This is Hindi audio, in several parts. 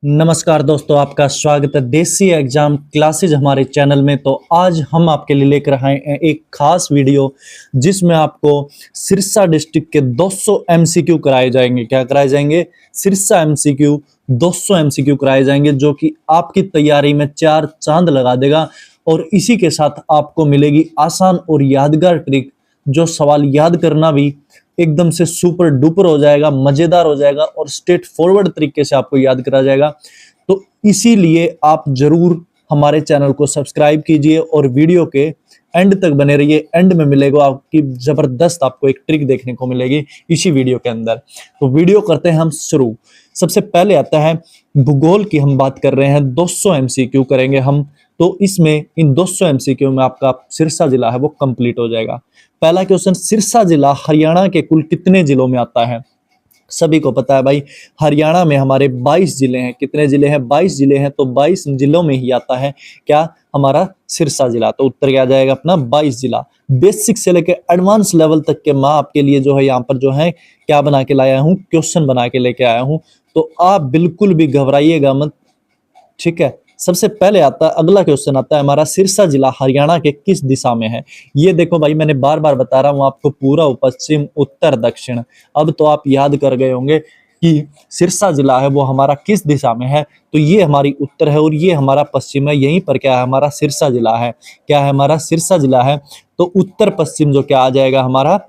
नमस्कार दोस्तों, आपका स्वागत है देसी एग्जाम क्लासेज हमारे चैनल में। तो आज हम आपके लिए लेकर आए हैं एक खास वीडियो जिसमें आपको सिरसा डिस्ट्रिक्ट के 200 एमसीक्यू कराए जाएंगे। क्या कराए जाएंगे? सिरसा एमसीक्यू 200 एमसीक्यू कराए जाएंगे, जो कि आपकी तैयारी में चार चांद लगा देगा। और इसी के साथ आपको मिलेगी आसान और यादगार ट्रिक, जो सवाल याद करना भी एकदम से सुपर डुपर हो जाएगा, मजेदार हो जाएगा और स्ट्रेट फॉरवर्ड तरीके से आपको याद करा जाएगा। तो इसीलिए आप जरूर हमारे चैनल को सब्सक्राइब कीजिए और वीडियो के एंड तक बने रहिए। एंड में मिलेगा आपकी जबरदस्त आपको एक ट्रिक देखने को मिलेगी इसी वीडियो के अंदर। तो वीडियो करते हैं हम शुरू। सबसे पहले आता है भूगोल की, हम बात कर रहे हैं 200 एमसीक्यू करेंगे हम। तो इसमें इन 200 एमसीक्यू में आपका सिरसा जिला है वो कंप्लीट हो जाएगा। पहला क्वेश्चन, सिरसा जिला हरियाणा के कुल कितने जिलों में आता है? सभी को पता है भाई, हरियाणा में हमारे 22 जिले हैं। कितने जिले हैं? 22 जिले हैं। तो 22 जिलों में ही आता है क्या? हमारा सिरसा जिला। तो उत्तर क्या आ जाएगा अपना? 22 जिला। बेसिक से लेकर एडवांस लेवल तक के मैं आपके लिए जो है यहाँ पर जो है क्या बना के लाया हूँ, क्वेश्चन बना के लेके आया हूँ। तो आप बिल्कुल भी घबराइएगा मत, ठीक है। सबसे पहले आता है, अगला क्वेश्चन आता है हमारा, सिरसा जिला हरियाणा के किस दिशा में है? ये देखो भाई, मैंने बार बार बता रहा हूं आपको, पूर्व, पश्चिम, उत्तर, दक्षिण। अब तो आप याद कर गए होंगे कि सिरसा जिला है वो हमारा किस दिशा में है। तो ये हमारी उत्तर है और ये हमारा पश्चिम है। यहीं पर क्या है? हमारा सिरसा जिला है। क्या है? हमारा सिरसा जिला है। तो उत्तर पश्चिम जो क्या आ जाएगा हमारा?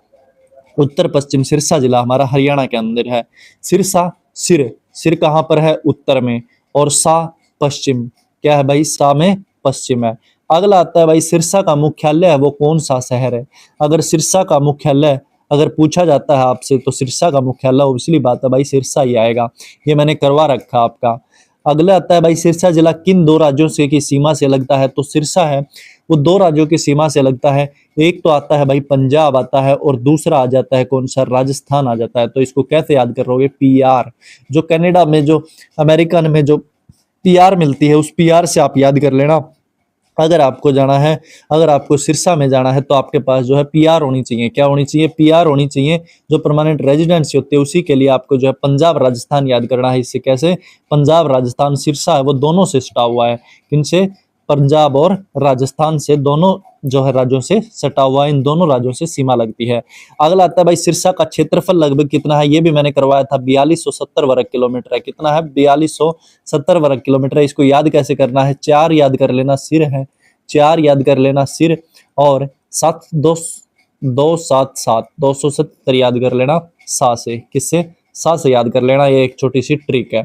उत्तर पश्चिम सिरसा जिला हमारा हरियाणा के अंदर है। सिरसा, सिर, सिर कहाँ पर है? उत्तर में। और सा पश्चिम, क्या है भाई? सा में पश्चिम है। अगला आता है भाई, सिरसा का मुख्यालय है वो कौन सा शहर है? अगर सिरसा का मुख्यालय अगर पूछा जाता है आपसे तो सिरसा का मुख्यालय ऑब्वियसली बात है भाई सिरसा ही आएगा। ये मैंने करवा रखा आपका। अगला आता है भाई, सिरसा जिला किन दो राज्यों से की सीमा से लगता है? तो सिरसा है वो दो राज्यों की सीमा से लगता है। एक तो आता है भाई पंजाब आता है और दूसरा आ जाता है कौन सा? राजस्थान आ जाता है। तो इसको कैसे याद करोगे? पीआर, जो कनाडा में, जो अमेरिकन में जो पीआर मिलती है, उस पीआर से आप याद कर लेना। अगर आपको जाना है, अगर आपको सिरसा में जाना है तो आपके पास जो है पीआर होनी चाहिए। क्या होनी चाहिए? पीआर होनी चाहिए। जो परमानेंट रेजिडेंसी होती है उसी के लिए आपको जो है पंजाब राजस्थान याद करना है। इससे कैसे? पंजाब राजस्थान सिरसा है वो दोनों से सटा हुआ है। किनसे? पंजाब और राजस्थान से, दोनों जो है राज्यों से सटा हुआ है। इन दोनों राज्यों से सीमा लगती है। अगला आता है भाई, सिरसा का क्षेत्रफल लगभग कितना है? ये भी मैंने करवाया था, 4270 वर्ग किलोमीटर है। कितना है? 4270 वर्ग किलोमीटर है। इसको याद कैसे करना है? चार याद कर लेना, सिर है, चार याद कर लेना सिर, और सात, दो, 277, 270 याद कर लेना सा से। किससे? सा से याद कर लेना। ये एक छोटी सी ट्रिक है।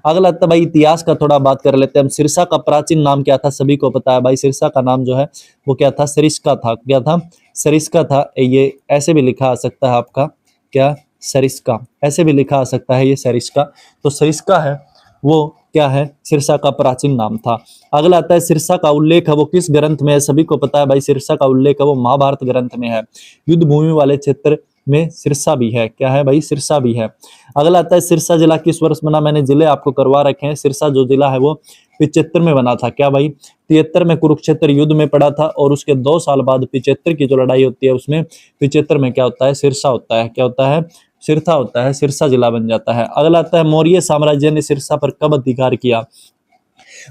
अगला तो भाई इतिहास का थोड़ा बात कर लेते हैं हम। सिरसा का प्राचीन नाम क्या था? सभी को पता है भाई, सिरसा का नाम जो है वो क्या था? सरिस्का था। क्या था? सरिस्का था। ये ऐसे भी लिखा आ सकता है आपका, क्या? सरिस्का, ऐसे भी लिखा आ सकता है ये सरिस्का। तो सरिस्का है वो क्या है? सिरसा का प्राचीन नाम था। अगला आता है, सिरसा का उल्लेख है वो किस ग्रंथ में है? सभी को पता है भाई, सिरसा का उल्लेख है वो महाभारत ग्रंथ में है। युद्ध भूमि वाले क्षेत्र में सिरसा भी है। क्या है भाई? सिरसा भी है। अगला आता है, सिरसा जिला किस वर्ष बना? मैंने जिले आपको करवा रखे हैं। सिरसा जो जिला है वो 75 में बना था। क्या भाई? 73 में कुरुक्षेत्र युद्ध में पड़ा था और उसके 2 साल बाद 75 की जो लड़ाई होती है उसमें 75 में क्या होता है? सिरसा होता है। क्या होता है? सिरसा होता है। सिरसा जिला बन जाता है। अगला आता है, मौर्य साम्राज्य ने सिरसा पर कब अधिकार किया?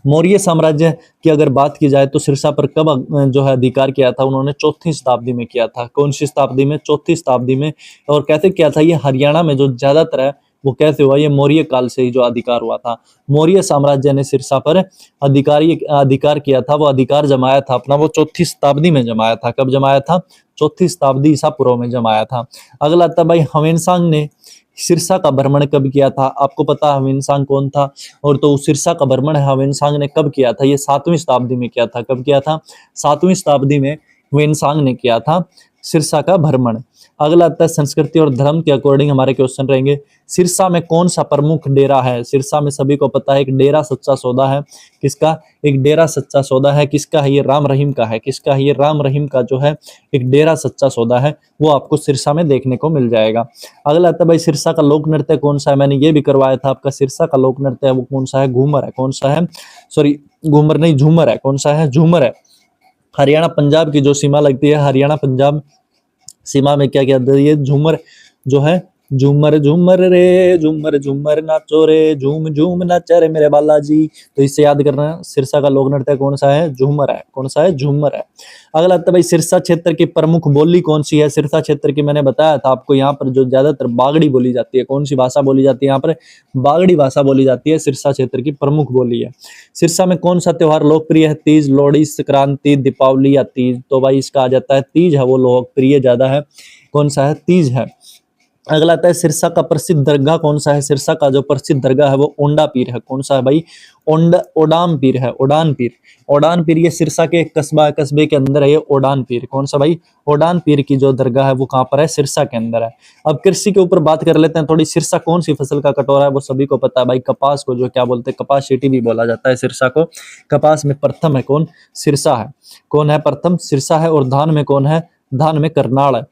मौर्य साम्राज्य की अगर बात की जाए तो सिरसा पर कब जो है अधिकार किया था? उन्होंने 4वीं शताब्दी में किया था। कौन सी शताब्दी में? 4वीं शताब्दी में। और कैसे किया था? ये हरियाणा में जो ज्यादातर है वो कैसे हुआ? ये मौर्य काल से ही जो अधिकार हुआ था। मौर्य साम्राज्य ने सिरसा पर अधिकार किया था। वो अधिकार जमाया था अपना, वो 4वीं शताब्दी में जमाया था। कब जमाया था? 4वीं शताब्दी ईसा पूर्व में जमाया था। अगला था भाई, ह्वेनसांग ने सिरसा का भ्रमण कब किया था? आपको पता है ह्वेनसांग कौन था? और तो सिरसा का भ्रमण ह्वेनसांग ने कब किया था? ये 7वीं शताब्दी में किया था। कब किया था? 7वीं शताब्दी में ह्वेनसांग ने किया था सिरसा का भ्रमण। अगला आता है, संस्कृति और धर्म के अकॉर्डिंग हमारे क्वेश्चन रहेंगे। सिरसा में कौन सा प्रमुख डेरा है? सिरसा में सभी को पता है एक डेरा सच्चा सौदा है। किसका? एक डेरा सच्चा सौदा है। किसका है? ये राम रहीम का है। किसका है? ये राम रहीम का जो है एक डेरा सच्चा सौदा है, वो आपको सिरसा में देखने को मिल जाएगा। अगला आता है भाई, सिरसा का लोक नृत्य कौन सा है? मैंने ये भी करवाया था आपका। सिरसा का लोक नृत्य है वो कौन सा है? घूमर है। कौन सा है? सॉरी, घूमर नहीं, झूमर है। कौन सा है? झूमर है। हरियाणा पंजाब की जो सीमा लगती है, हरियाणा पंजाब सीमा में क्या कहते हैं? ये झूमर जो है झूमर झूमर रे झूमर झूमर नाचो रे, झूम झूम नाचा रे मेरे बालाजी। तो इससे याद करना, सिरसा का लोक नृत्य कौन सा है? झूमर है। कौन सा है? झूमर है। अगला आता है भाई, सिरसा क्षेत्र की प्रमुख बोली कौन सी है? सिरसा क्षेत्र की मैंने बताया था आपको, यहाँ पर जो ज्यादातर बागड़ी बोली जाती है। कौन सी भाषा बोली जाती है यहाँ पर? बागड़ी भाषा बोली जाती है, सिरसा क्षेत्र की प्रमुख बोली है। सिरसा में कौन सा त्योहार लोकप्रिय है? तीज, लोहड़ी, संक्रांति, दीपावली या तीज? तो भाई इसका आ जाता है तीज है वो लोकप्रिय ज्यादा है। कौन सा है? तीज है। अगला आता है, सिरसा का प्रसिद्ध दरगाह कौन सा है? सिरसा का जो प्रसिद्ध दरगाह है वो ओंडा पीर है। कौन सा है भाई? ओडाम पीर है। ओडान पीर। ओडान पीर ये सिरसा के एक कस्बे के अंदर है ये ओडान पीर। कौन सा भाई? ओडान पीर की जो दरगाह है वो कहाँ पर है? सिरसा के अंदर है। अब कृषि के ऊपर बात कर लेते हैं थोड़ी। सिरसा कौन सी फसल का कटोरा है? वो सभी को पता है भाई, कपास को जो क्या बोलते हैं? कपास सिटी भी बोला जाता है सिरसा को। कपास में प्रथम है कौन? सिरसा है। कौन है प्रथम? सिरसा है। और धान में कौन है? धान में करनाल है।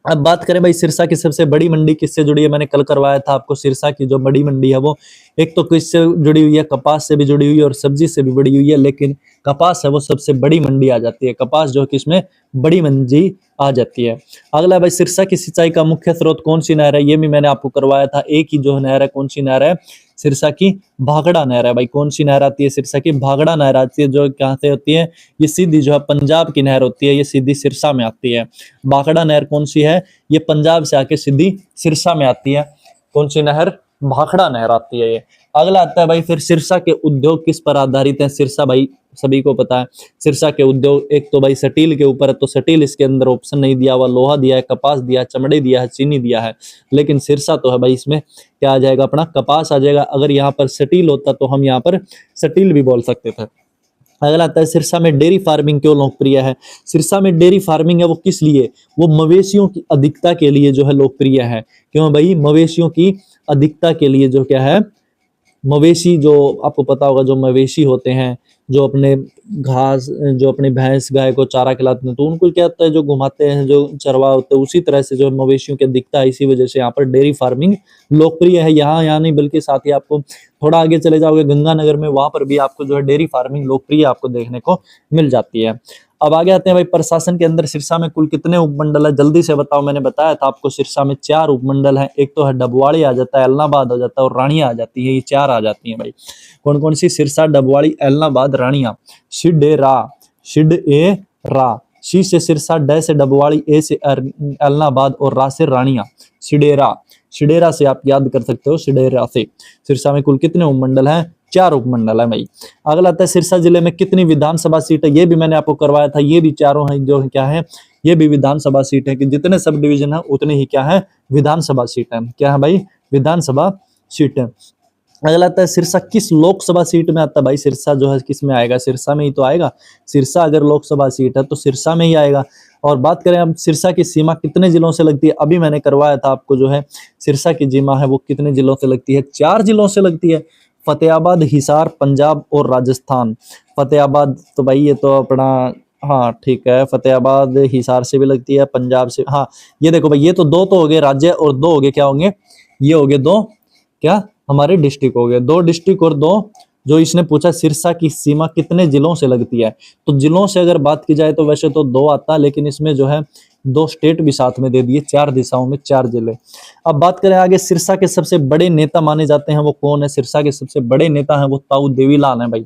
अब बात करें भाई, सिरसा की सबसे बड़ी मंडी किससे जुड़ी है? मैंने कल करवाया था आपको, सिरसा की जो बड़ी मंडी है वो एक तो किससे जुड़ी हुई है? कपास से भी जुड़ी हुई है और सब्जी से भी जुड़ी हुई है, लेकिन कपास है वो सबसे बड़ी मंडी आ जाती है। कपास जो कि इसमें बड़ी मंडी आ जाती है। अगला भाई, सिरसा की सिंचाई का मुख्य स्रोत कौन सी नहर है? ये भी मैंने आपको करवाया था। एक ही जो नहर है, कौन सी नहर है? सिरसा की भाखड़ा नहर है। भाई कौन सी नहर आती है? सिरसा की भाखड़ा नहर आती है, जो कहाँ से होती है? ये सीधी जो है पंजाब की नहर होती है, ये सीधी सिरसा में आती है। भाखड़ा नहर कौन सी है? ये पंजाब से आके सीधी सिरसा में आती है। कौन सी नहर? भाखड़ा नहर आती है ये। अगला आता है भाई, फिर सिरसा के उद्योग किस पर आधारित है? सिरसा भाई सभी को पता है, सिरसा के उद्योग एक तो भाई स्टील के ऊपर है, तो स्टील इसके अंदर ऑप्शन नहीं दिया हुआ। लोहा दिया है, कपास दिया है, चमड़े दिया है, चीनी दिया है, लेकिन सिरसा तो है भाई, इसमें क्या आ जाएगा? अपना कपास आ जाएगा। अगर यहाँ पर स्टील होता तो हम यहाँ पर स्टील भी बोल सकते थे। अगला आता है, सिरसा में डेयरी फार्मिंग क्यों लोकप्रिय है? सिरसा में डेयरी फार्मिंग है वो किस लिए? वो मवेशियों की अधिकता के लिए जो है लोकप्रिय है। क्यों भाई? मवेशियों की अधिकता के लिए, जो क्या है? मवेशी, जो आपको पता होगा, जो मवेशी होते हैं जो अपने घास, जो अपनी भैंस गाय को चारा खिलाते हैं, तो उनको क्या होता है? जो घुमाते हैं, जो चरवा होते हैं, उसी तरह से जो मवेशियों की दिखता है। इसी वजह से यहाँ पर डेयरी फार्मिंग लोकप्रिय है। यहाँ नहीं बल्कि साथ ही आपको थोड़ा आगे चले जाओगे गंगानगर में, वहां पर भी आपको जो है डेयरी फार्मिंग लोकप्रिय आपको देखने को मिल जाती है। अब आगे आते हैं भाई, प्रशासन के अंदर सिरसा में कुल कितने उपमंडल है? जल्दी से बताओ। मैंने बताया था आपको, सिरसा में 4 उपमंडल हैं। एक तो है डबवाड़ी आ जाता है, एलनाबाद हो जाता है और रानिया आ जाती है। ये 4 आ जाती हैं भाई। कौन कौन सी? सिरसा, डबवाड़ी, एलनाबाद, रानिया। शिडेरा, शिडेरा। शी से सिरसा, ड से डबवाड़ी, ए से एलनाबाद और रा से रानिया। शिडेरा। शिडेरा से आप याद कर सकते हो, शिडेरा से। सिरसा में कुल कितने उपमंडल हैं? 4 उपमंडल है भाई। अगला आता है, सिरसा जिले में कितनी विधानसभा सीट है? ये भी मैंने आपको करवाया था। ये भी चारों हैं, जो क्या है? ये भी विधानसभा सीट है, कि जितने सब डिवीजन है उतने ही क्या है? विधानसभा सीट है। क्या है भाई? विधानसभा सीट है। अगला आता है, सिरसा किस लोकसभा सीट में आता है? भाई सिरसा जो है किस में आएगा? सिरसा में ही तो आएगा। सिरसा अगर लोकसभा सीट है तो सिरसा में ही आएगा। और बात करें अब, सिरसा की सीमा कितने जिलों से लगती है? अभी मैंने करवाया था आपको, जो है सिरसा की सीमा है वो कितने जिलों से लगती है? 4 जिलों से लगती है। फतेहाबाद, हिसार, पंजाब और राजस्थान। फतेहाबाद तो भाई ये तो अपना, हाँ ठीक है, फतेहाबाद हिसार से भी लगती है, पंजाब से। हाँ ये देखो भाई, ये तो 2 तो हो गए राज्य और 2 हो गए क्या होंगे? ये हो गए 2 क्या? हमारे डिस्ट्रिक्ट हो गए। 2 डिस्ट्रिक्ट और 2 जो इसने पूछा सिरसा की सीमा कितने जिलों से लगती है, तो जिलों से अगर बात की जाए तो वैसे तो 2 आता है, लेकिन इसमें जो है 2 स्टेट भी साथ में दे दिए। 4 दिशाओं में 4 जिले। अब बात करें आगे, सिरसा के सबसे बड़े नेता माने जाते हैं वो कौन है? सिरसा के सबसे बड़े नेता हैं वो ताऊ देवीलाल है भाई।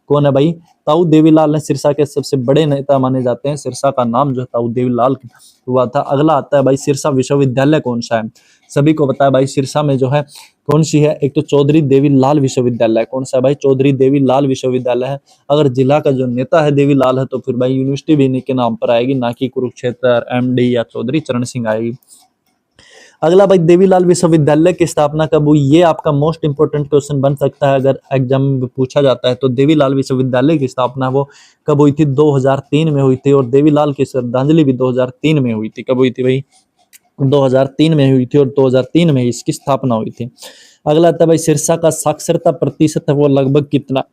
कौन है भाई? ताऊ देवीलाल है सिरसा के सबसे बड़े नेता माने जाते हैं। सिरसा का नाम जो है ताऊ देवीलाल हुआ था। अगला आता है भाई, सिरसा विश्वविद्यालय कौन सा है? सभी को पता है भाई, सिरसा में जो है कौन सी है? एक तो चौधरी देवीलाल विश्वविद्यालय। कौन सा है भाई? चौधरी देवीलाल विश्वविद्यालय है। अगर जिला का जो नेता है देवीलाल है, तो फिर भाई यूनिवर्सिटी भी इन्हीं के नाम पर आएगी, ना कि कुरुक्षेत्र, एमडी या चौधरी चरण सिंह आएगी। अगला भाई, देवीलाल विश्वविद्यालय की स्थापना कब हुई? ये आपका मोस्ट इंपोर्टेंट क्वेश्चन बन सकता है अगर एग्जाम में पूछा जाता है। तो देवीलाल विश्वविद्यालय की स्थापना वो कब हुई थी? 2003 में हुई थी। और देवीलाल की श्रद्धांजलि भी 2003 में हुई थी। कब हुई थी भाई? 2003 में हुई थी और 2003 में इसकी स्थापना हुई थी। अगला था भाई, सिरसा का साक्षरता प्रतिशत है वो लगभग कितना?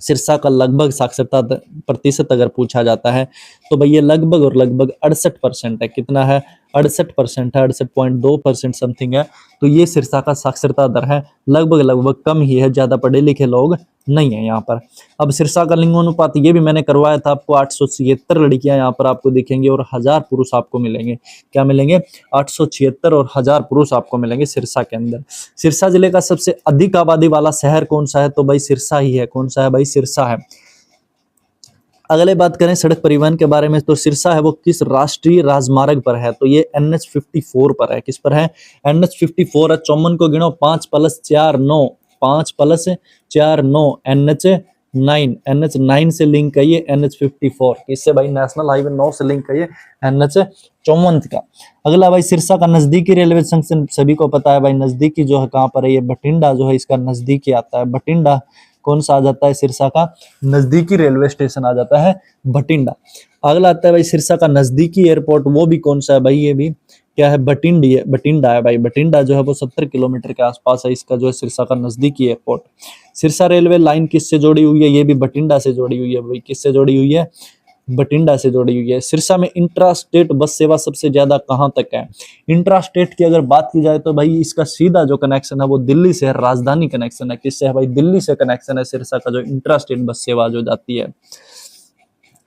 सिरसा का लगभग साक्षरता प्रतिशत अगर पूछा जाता है तो भाई ये लगभग और लगभग 68% है। कितना है? 68% है, 68.2% समथिंग है। तो ये सिरसा का साक्षरता दर है। लगभग लगभग कम ही है, ज्यादा पढ़े लिखे लोग नहीं है यहाँ पर। अब सिरसा का लिंगानुपात ये भी मैंने करवाया था आपको, 876 लड़कियां यहाँ पर आपको दिखेंगी और 1000 पुरुष आपको मिलेंगे। क्या मिलेंगे? 876 और 1000 पुरुष आपको मिलेंगे सिरसा के अंदर। सिरसा जिले का सबसे अधिक आबादी वाला शहर कौन सा है? तो भाई सिरसा ही है। कौन सा है भाई? सिरसा है। अगले बात करें सड़क परिवहन के बारे में, तो सिरसा है वो किस राष्ट्रीय राजमार्ग पर है? तो ये NH54 पर है। किस पर है? NH54 है। चौमन को गिनो, 5+4 9, 5+4 9, NH9 से लिंक है ये NH54। किससे भाई? नेशनल हाईवे 9 से लिंक है ये NH54 का। अगला भाई सिरसा का नजदीकी रेलवे जंक्शन सभी को पता है भाई, नजदीकी जो है कहाँ पर है? ये बठिंडा जो है इसका नजदीकी आता है। बठिंडा कौन सा आ जाता है? सिरसा का नजदीकी रेलवे स्टेशन आ जाता है बठिंडा। अगला आता है भाई सिरसा का नजदीकी एयरपोर्ट, वो भी कौन सा है भाई? ये भी क्या है? बठिंडा है भाई। बठिंडा जो है वो 70 किलोमीटर के आसपास है इसका जो है सिरसा का नजदीकी एयरपोर्ट। सिरसा रेलवे लाइन किससे जोड़ी हुई है? ये भी बठिंडा से जोड़ी हुई है भाई। किससे जोड़ी हुई है? बठिंडा से जोड़ी हुई है। सिरसा में इंट्रा स्टेट बस सेवा सबसे ज्यादा कहां तक है? इंट्रा स्टेट की अगर बात की जाए तो भाई इसका सीधा जो कनेक्शन है वो दिल्ली से है, राजधानी कनेक्शन है। किससे है भाई? दिल्ली से कनेक्शन है सिरसा का जो इंट्रा स्टेट बस सेवा जो जाती है।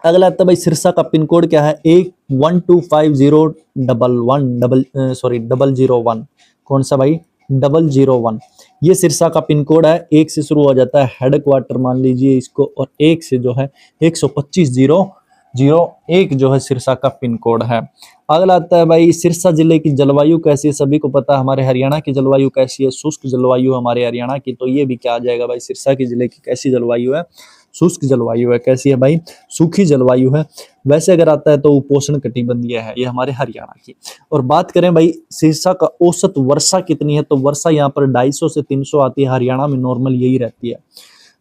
अगला आता है भाई सिरसा का पिन कोड क्या है? 1125011 कौन सा भाई? 001। ये सिरसा का पिन कोड है। 1 से शुरू हो जाता है, हेड क्वार्टर मान लीजिए इसको, और 1 से जो है 125,001 जो है सिरसा का पिन कोड है। अगला आता है भाई सिरसा जिले की जलवायु कैसी है? सभी को पता है हमारे हरियाणा की जलवायु कैसी है? शुष्क जलवायु हमारे हरियाणा की। तो ये भी क्या आ जाएगा भाई? सिरसा की जिले की कैसी जलवायु है? शुष्क जलवायु है। कैसी है भाई? सूखी जलवायु है। वैसे अगर आता है तो उपोष्ण कटिबंधीय है ये हमारे हरियाणा की। और बात करें भाई सिरसा का औसत वर्षा कितनी है? तो वर्षा यहाँ पर 250 से 300 आती है। हरियाणा में नॉर्मल यही रहती है।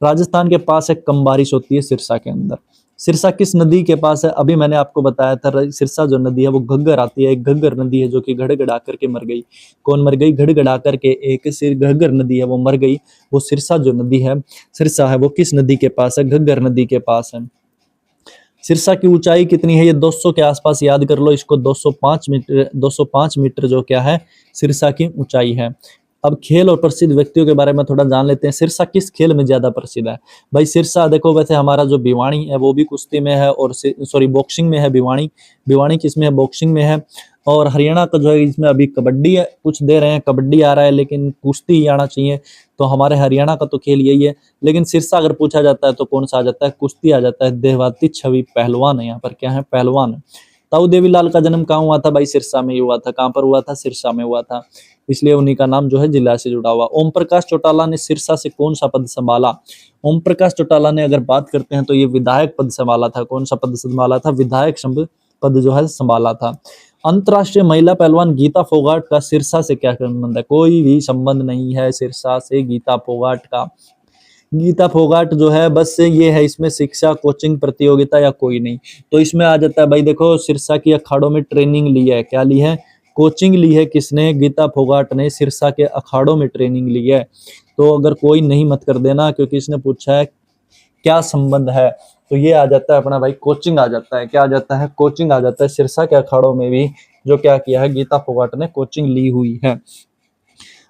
राजस्थान के पास एक कम बारिश होती है सिरसा के अंदर। सिरसा किस नदी के पास है? अभी मैंने आपको बताया था, सिरसा जो नदी है वो घग्गर आती है। एक घग्गर नदी है जो कि गड़गड़ा करके मर गई। कौन मर गई? गड़गड़ा करके एक घग्गर नदी है वो मर गई। वो सिरसा जो नदी है, सिरसा है वो किस नदी के पास है? घग्गर नदी के पास है। सिरसा की ऊंचाई कितनी है? ये 200 के आसपास याद कर लो इसको। 205 मीटर, 205 मीटर जो क्या है सिरसा की ऊंचाई है। अब खेल और प्रसिद्ध व्यक्तियों के बारे में थोड़ा जान लेते हैं। सिरसा किस खेल में ज्यादा प्रसिद्ध है? भाई सिरसा देखो, वैसे हमारा जो भिवानी है वो भी कुश्ती में है, और सॉरी बॉक्सिंग में है। भिवानी किसमें है? बॉक्सिंग में है। और हरियाणा का जो है इसमें अभी कबड्डी है, कुछ दे रहे हैं कबड्डी आ रहा है, लेकिन कुश्ती ही आना चाहिए। तो हमारे हरियाणा का तो खेल यही है। लेकिन सिरसा अगर पूछा जाता है तो कौन सा आ जाता है? कुश्ती आ जाता है। देहाती छवि पहलवान है यहाँ पर। क्या है? पहलवान। ताऊ देवीलाल का जन्म कहाँ हुआ था? भाई सिरसा में ही हुआ था। कहाँ पर हुआ था? सिरसा में हुआ था। इसलिए उन्हीं का नाम जो है जिला से जुड़ा हुआ। ओम प्रकाश चौटाला ने सिरसा से कौन सा पद संभाला? ओम प्रकाश चौटाला ने अगर बात करते हैं तो ये विधायक पद संभाला था। कौन सा पद संभाला था? विधायक पद जो है संभाला था। अंतरराष्ट्रीय महिला पहलवान गीता फोगाट का सिरसा से क्या संबंध है? कोई भी संबंध नहीं है सिरसा से गीता फोगाट का। गीता फोगाट जो है बस ये है इसमें शिक्षा कोचिंग प्रतियोगिता या कोई नहीं। तो इसमें आ जाता है भाई देखो, सिरसा की अखाड़ों में ट्रेनिंग ली है। क्या ली है? कोचिंग ली है। किसने? गीता फोगाट ने सिरसा के अखाड़ों में ट्रेनिंग ली है। तो अगर कोई नहीं मत कर देना, क्योंकि इसने पूछा है क्या संबंध है, तो ये आ जाता है अपना भाई कोचिंग आ जाता है। क्या आ जाता है? कोचिंग आ जाता है। सिरसा के अखाड़ों में भी जो क्या किया है, गीता फोगाट ने कोचिंग ली हुई है।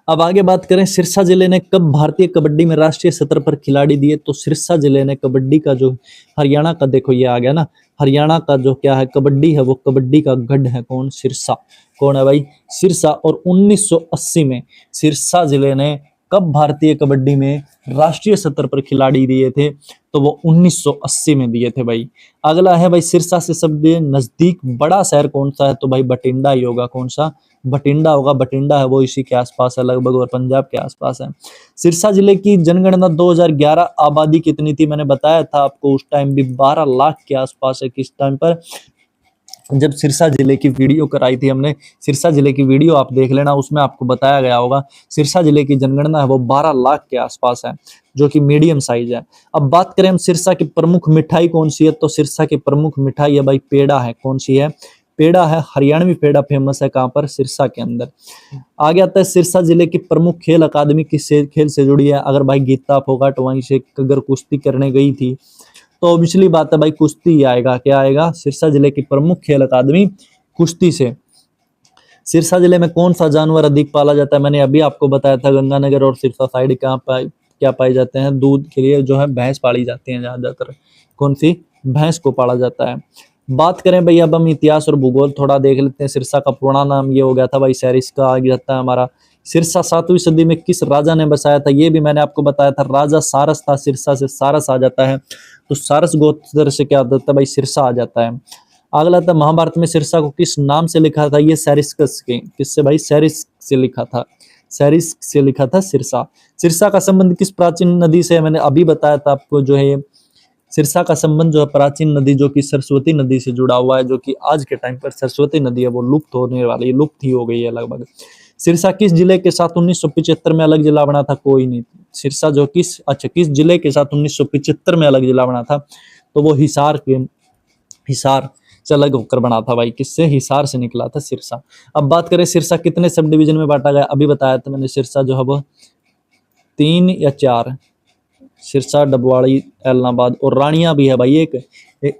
अब आगे बात करें, सिरसा जिले ने कब भारतीय कबड्डी में राष्ट्रीय स्तर पर खिलाड़ी दिए? तो सिरसा जिले ने कबड्डी का जो हरियाणा का, देखो ये आ गया ना, हरियाणा का जो क्या है कबड्डी है वो कबड्डी का गढ़ है। कौन? सिरसा। कौन है भाई? सिरसा। और 1980 में सिरसा जिले ने कब भारतीय कबड्डी में राष्ट्रीय स्तर पर खिलाड़ी दिए थे? तो वो 1980 में दिए थे भाई। अगला है भाई सिरसा से सबसे नजदीक बड़ा शहर कौन सा है? तो भाई बठिंडा ही होगा। कौन सा? बठिंडा होगा। बठिंडा है वो इसी के आसपास है लगभग, और पंजाब के आसपास है। सिरसा जिले की जनगणना 2011 आबादी कितनी थी? मैंने बताया था आपको उस टाइम भी 12 लाख के आसपास है। किस टाइम पर? जब सिरसा जिले की वीडियो कराई थी हमने। सिरसा जिले की वीडियो आप देख लेना, उसमें आपको बताया गया होगा। सिरसा जिले की जनगणना है वो 12 लाख के आसपास है, जो कि मीडियम साइज है। अब बात करें हम सिरसा की प्रमुख मिठाई कौन सी है? तो सिरसा की प्रमुख मिठाई है भाई पेड़ा है। कौन सी है? पेड़ा है। हरियाणवी पेड़ा फेमस है। कहाँ पर? सिरसा के अंदर। आगे आता है सिरसा जिले की प्रमुख खेल अकादमी किस खेल से जुड़ी है? अगर भाई गीता फोगाट वहीं से अगर कुश्ती करने गई थी तो ऑब्वियसली बात है भाई कुश्ती ही आएगा। क्या आएगा? सिरसा जिले की प्रमुख खेल अकादमी कुश्ती से। सिरसा जिले में कौन सा जानवर अधिक पाला जाता है? मैंने अभी आपको बताया था, गंगानगर और सिरसा साइड कहाँ पर क्या पाए जाते हैं, दूध के लिए जो है भैंस पाली जाती है ज्यादातर। कौन सी? भैंस को पाला जाता है। बात करें भाई अब हम इतिहास और भूगोल थोड़ा देख लेते हैं। सिरसा का पुराना नाम ये हो गया था भाई सरिस्का आ जाता है हमारा। सिरसा 7वीं सदी में किस राजा ने बसाया था, ये भी मैंने आपको बताया था, राजा सारस था। सिरसा से सारस आ जाता है, तो सारस गोत्र से क्या आता है भाई, सिरसा आ जाता है। अगला था महाभारत में सिरसा को किस नाम से लिखा था, ये सैरिस्कस के, किससे भाई, सैरिस्क से लिखा था, सैरिस्क से लिखा था सिरसा। सिरसा का संबंध किस प्राचीन नदी से है, मैंने अभी बताया था आपको, जो है सिरसा का संबंध जो है प्राचीन नदी जो कि सरस्वती नदी से जुड़ा हुआ है, जो कि आज के टाइम पर सरस्वती नदी है वो लुप्त होने वाली है, लुप्त ही हो गई है लगभग। सिरसा किस जिले के साथ 1975 में अलग जिला बना था, कोई नहीं। सिरसा जो किस जिले के साथ 1975 में अलग जिला बना था, तो वो हिसार से अलग होकर बना था भाई, किससे, हिसार से निकला था सिरसा। अब बात करें सिरसा कितने सब डिवीजन में बांटा गया, अभी बताया था मैंने, सिरसा जो है वो 3 या 4, सिरसा, डबवाड़ी, एलनाबाद और रानिया भी है भाई एक।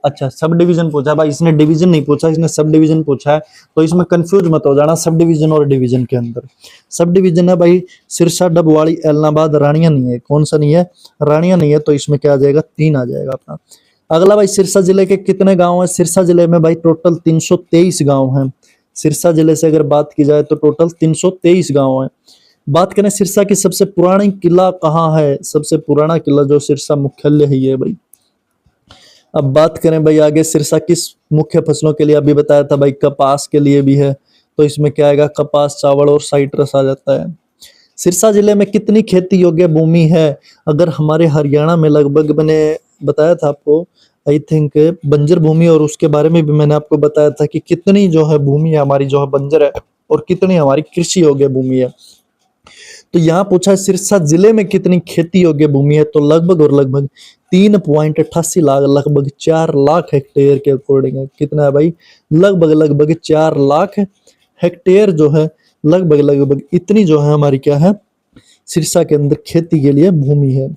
अच्छा सब डिवीजन पूछा भाई, इसने डिवीजन नहीं पूछा, इसने सब डिवीजन पूछा है, तो इसमें कंफ्यूज मत हो जाना सब डिवीजन और डिवीजन के अंदर। सब डिवीजन है भाई सिरसा, डबवाड़ी, एलनाबाद, रानिया नहीं है। कौन सा नहीं है, रानिया नहीं है, तो इसमें क्या आ जाएगा, 3 आ जाएगा अपना। अगला भाई सिरसा जिले के कितने गांव हैं, सिरसा जिले में भाई टोटल 323 गांव हैं। सिरसा जिले से अगर बात की जाए तो टोटल 323 गांव हैं। बात करें सिरसा की सबसे पुरानी किला कहाँ है, सबसे पुराना किला जो सिरसा मुख्यालय है ये भाई। अब बात करें भाई आगे, सिरसा किस मुख्य फसलों के लिए, अभी बताया था भाई कपास के लिए भी है, तो इसमें क्या आएगा, कपास, चावल और साइट्रस आ जाता है। सिरसा जिले में कितनी खेती योग्य भूमि है, अगर हमारे हरियाणा में लगभग, मैंने बताया था आपको आई थिंक बंजर भूमि, और उसके बारे में भी मैंने आपको बताया था कि कितनी जो है भूमि है हमारी जो है बंजर है और कितनी हमारी कृषि योग्य भूमि है। तो यहाँ पूछा है सिरसा जिले में कितनी खेती योग्य भूमि है, तो लगभग और लगभग 3.88 लाख, लगभग 4 लाख हेक्टेयर के अकॉर्डिंग है। कितना है भाई, लगभग 4 लाख हेक्टेयर जो है, लगभग इतनी जो है हमारी क्या है, सिरसा के अंदर खेती के लिए भूमि है।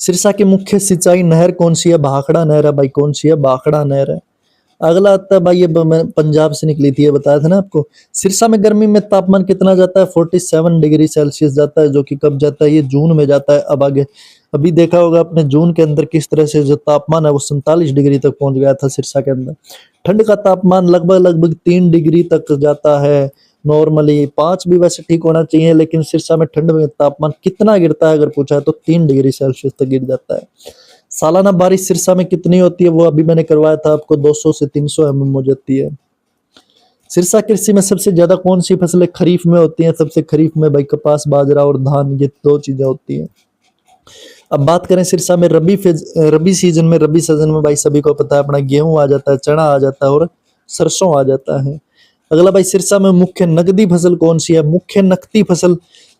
सिरसा की मुख्य सिंचाई नहर कौन सी है, भाखड़ा नहर है भाई। कौन सी है, भाखड़ा नहर है। अगला आता है भाई, ये पंजाब से निकली थी, ये बताया था ना आपको। सिरसा में गर्मी में तापमान कितना जाता है, 47 डिग्री सेल्सियस जाता है, जो कि कब जाता है, ये जून में जाता है। अब आगे अभी देखा होगा अपने जून के अंदर किस तरह से जो तापमान है वो 47 डिग्री तक पहुंच गया था सिरसा के अंदर। ठंड का तापमान लगभग 3 डिग्री तक जाता है, नॉर्मली 5 भी वैसे ठीक होना चाहिए, लेकिन सिरसा में ठंड में तापमान कितना गिरता है अगर पूछा है तो 3 डिग्री सेल्सियस तक गिर जाता है। सालाना बारिश सिरसा में कितनी होती है, वो अभी मैंने करवाया था आपको, 200 से 300 mm हो जाती है। सिरसा कृषि में सबसे ज्यादा कौन सी फसलें खरीफ में होती हैं, सबसे खरीफ में भाई कपास, बाजरा और धान, ये 2 चीजें होती हैं। अब बात करें सिरसा में रबी सीजन में भाई सभी को पता है अपना गेहूं आ जाता है, चना आ जाता है और सरसों आ जाता है। अगला भाई सिरसा में मुख्य नकदी फसल कौन सी है, मुख्य नकदी फसल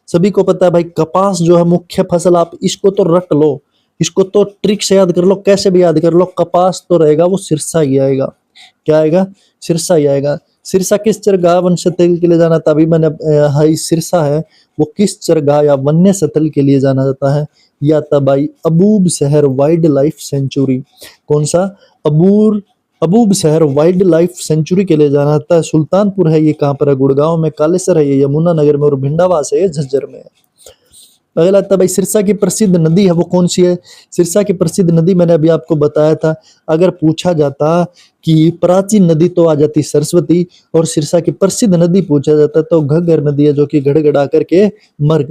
सभी को पता है भाई कपास जो है मुख्य फसल। आप इसको तो रट लो, इसको तो ट्रिक से याद कर लो, कैसे भी याद कर लो, कपास तो रहेगा वो सिरसा ही आएगा। क्या आएगा, सिरसा ही आएगा। सिरसा किस चरगाह वन स्थल के लिए जाना था, अभी मैंने हाई सिरसा है वो किस चरगाह या वन्य स्थल के लिए जाना जाता है, या था भाई अबूब शहर वाइल्ड लाइफ सेंचुरी। कौन सा, अबूब शहर वाइल्ड लाइफ सेंचुरी के लिए जाना जाता है। सुल्तानपुर है ये, कहाँ पर है, गुड़गांव में। कालेसर है ये यमुनानगर में, और भिंडावास है ये झज्जर में है। अगला आता है भाई सिरसा की प्रसिद्ध नदी है वो कौन सी है। सिरसा की प्रसिद्ध नदी मैंने अभी आपको बताया था, अगर पूछा जाता कि प्राचीन नदी तो आ जाती सरस्वती, और सिरसा की प्रसिद्ध नदी पूछा जाता तो घग्गर नदी है, जो कि गड़गड़ा करके मर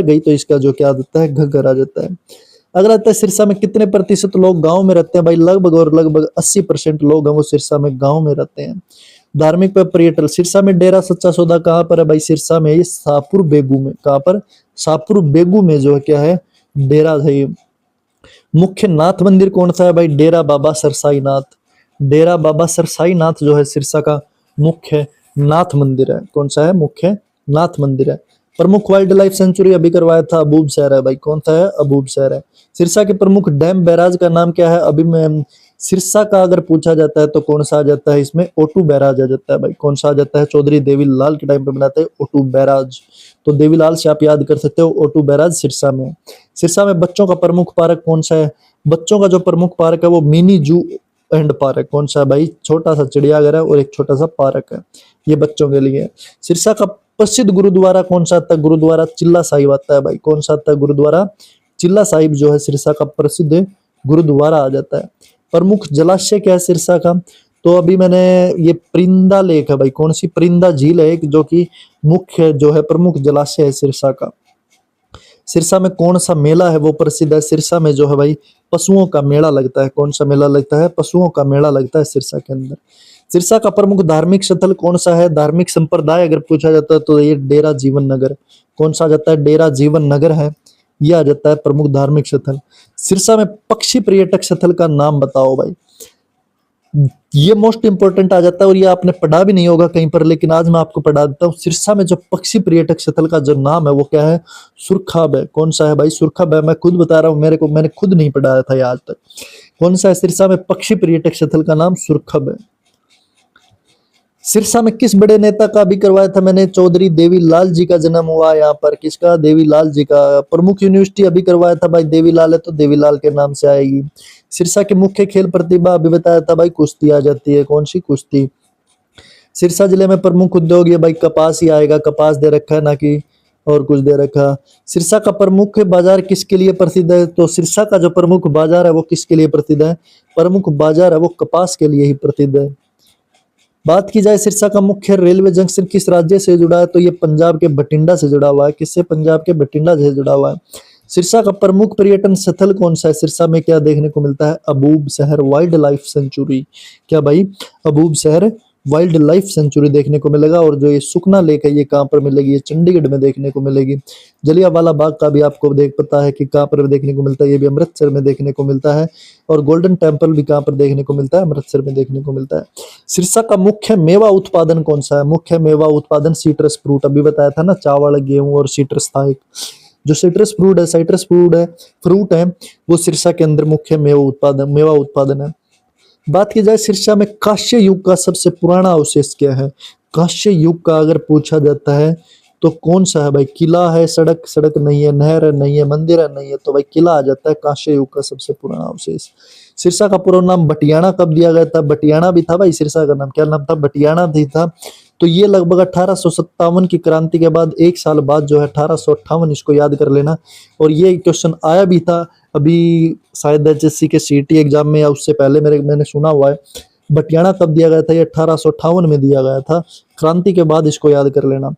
गई, तो इसका जो क्या आता है, घग्गर आ जाता है। अगला आता है सिरसा में कितने प्रतिशत लोग गांव में रहते हैं, भाई लगभग 80% लोग हैं वो सिरसा में गांव में रहते हैं। धार्मिक व पर्यटन, सिरसा में डेरा सच्चा सौदा कहाँ पर है भाई, सिरसा में ये शाहपुर बेगू में। कहाँ पर, शाहपुर बेगू में जो है क्या है, डेरा है ये। मुख्य नाथ मंदिर कौन सा है भाई, डेरा बाबा सरसाई नाथ। डेरा बाबा सरसाई नाथ जो है सिरसा का मुख्य नाथ मंदिर है। कौन सा है, मुख्य नाथ मंदिर है। प्रमुख वाइल्ड लाइफ सेंचुरी अभी करवाया था, अबूब शहर है भाई। कौन सा है, अबूब शहर है। सिरसा के प्रमुख डैम बैराज का नाम क्या है, अभी मैं सिरसा का अगर पूछा जाता है तो कौन सा आ जाता है इसमें, ओटू बैराज आ जाता है भाई। कौन सा आ जाता है, चौधरी देवीलाल के टाइम पे बनाते हैं ओटू बैराज, तो देवीलाल से आप याद कर सकते हो, ओटू बैराज सिरसा में। सिरसा में बच्चों का प्रमुख पार्क कौन सा है, बच्चों का जो प्रमुख पार्क है वो मिनी जू एंड पार्क। कौन सा भाई? छोटा सा चिड़ियाघर है और एक छोटा सा पार्क है, ये बच्चों के लिए है। सिरसा का प्रसिद्ध गुरुद्वारा कौन सा आता है? गुरुद्वारा चिल्ला साहिब आता है भाई। कौन सा आता है? गुरुद्वारा चिल्ला साहिब जो है सिरसा का प्रसिद्ध गुरुद्वारा आ जाता है। प्रमुख जलाशय क्या है सिरसा का? तो अभी मैंने ये परिंदा लेक है भाई। कौन सी? परिंदा झील है एक, जो कि मुख्य जो है प्रमुख जलाशय है सिरसा का। सिरसा में कौन सा मेला है वो प्रसिद्ध है? सिरसा में जो है भाई पशुओं का मेला लगता है। कौन सा मेला लगता है? पशुओं का मेला लगता है सिरसा के अंदर। सिरसा का प्रमुख धार्मिक स्थल कौन सा है? धार्मिक संप्रदाय अगर पूछा जाता है तो ये डेरा जीवन नगर। कौन सा आ जाता है? डेरा जीवन नगर है, यह आ जाता है प्रमुख धार्मिक स्थल। सिरसा में पक्षी पर्यटक स्थल का नाम बताओ भाई। ये मोस्ट इंपोर्टेंट आ जाता है और ये आपने पढ़ा भी नहीं होगा कहीं पर, लेकिन आज मैं आपको पढ़ा देता हूँ। सिरसा में जो पक्षी पर्यटक स्थल का जो नाम है वो क्या है? सुरखाब है। कौन सा है भाई? सुरखाब है। मैं खुद बता रहा हूँ, मैंने खुद नहीं पढ़ाया था ये आज तक। कौन सा है? सिरसा में पक्षी पर्यटक स्थल का नाम सुरखब है। सिरसा में किस बड़े नेता का अभी करवाया था मैंने? चौधरी देवीलाल जी का जन्म हुआ यहाँ पर। किसका? देवीलाल जी का। प्रमुख यूनिवर्सिटी अभी करवाया था भाई, देवीलाल है तो देवीलाल के नाम से आएगी। सिरसा के मुख्य खेल प्रतिभा अभी बताया था भाई, कुश्ती आ जाती है। कौन सी? कुश्ती। सिरसा जिले में प्रमुख उद्योग ये भाई कपास ही आएगा, कपास दे रखा है, ना कि और कुछ दे रखा। सिरसा का प्रमुख बाजार किसके लिए प्रसिद्ध है? तो सिरसा का जो प्रमुख बाजार है वो किसके लिए प्रसिद्ध है? प्रमुख बाजार है वो कपास के लिए ही प्रसिद्ध है। बात की जाए सिरसा का मुख्य रेलवे जंक्शन किस राज्य से जुड़ा है? तो ये पंजाब के बठिंडा से जुड़ा हुआ है। किससे? पंजाब के बठिंडा से जुड़ा हुआ है। सिरसा का प्रमुख पर्यटन स्थल कौन सा है? सिरसा में क्या देखने को मिलता है? अबूब शहर वाइल्ड लाइफ सेंचुरी। क्या भाई? अबूब शहर वाइल्ड लाइफ सेंचुरी देखने को मिलेगा। और जो ये सुखना लेक है ये कहाँ पर मिलेगी? ये चंडीगढ़ में देखने को मिलेगी। जलियांवाला बाग का भी आपको देख पता है कि कहाँ पर देखने को मिलता है? ये भी अमृतसर में देखने को मिलता है। और गोल्डन टेम्पल भी कहाँ पर देखने को मिलता है? अमृतसर में देखने को मिलता है। सिरसा का मुख्य मेवा उत्पादन कौन सा है? मुख्य मेवा उत्पादन सीट्रस फ्रूट। अभी बताया था ना, चावल, गेहूं और सीट्रस था एक। जो साइट्रस फ्रूट है वो सिरसा के अंदर मुख्य मेवा उत्पादन है। बात की जाए सिरसा में कांस्य युग का सबसे पुराना अवशेष क्या है? कांस्य युग का अगर पूछा जाता है तो कौन सा है भाई? किला है, सड़क नहीं है, नहर नहीं है, मंदिर है नहीं है, तो भाई किला आ जाता है कांस्य युग का सबसे पुराना अवशेष। सिरसा का पूरा नाम बटियाना कब दिया गया था? बटियाना भी था भाई सिरसा का नाम। क्या नाम था? बटियाना भी था। तो ये लगभग 1857 की क्रांति के बाद एक साल बाद जो है 1858, इसको याद कर लेना। और ये क्वेश्चन आया भी था अभी शायद एचएससी के सीटी एग्जाम में या उससे पहले मैंने सुना हुआ है। बटियाना कब दिया गया था? ये 1858 में दिया गया था, क्रांति के बाद, इसको याद कर लेना।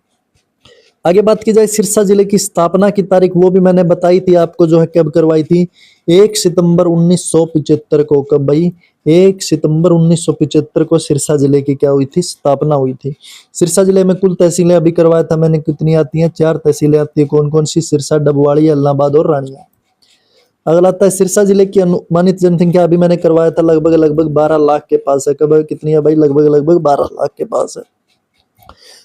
आगे बात की जाए सिरसा जिले की स्थापना की तारीख, वो भी मैंने बताई थी आपको, जो है कब करवाई थी? 1 सितंबर 1975 को। कब भाई? 1 सितंबर 1975 को सिरसा जिले की क्या हुई थी? स्थापना हुई थी। सिरसा जिले में कुल तहसीलें अभी करवाया था मैंने, कितनी आती हैं? 4 तहसीलें आती है। कौन कौन सी? सिरसा, डबवाड़ी, इलाहाबाद और रानिया। अगला आता है सिरसा जिले की अनुमानित जनसंख्या, अभी मैंने करवाया था, लगभग 12 लाख के पास है। कब? कितनी है भाई? लगभग 12 लाख के पास है।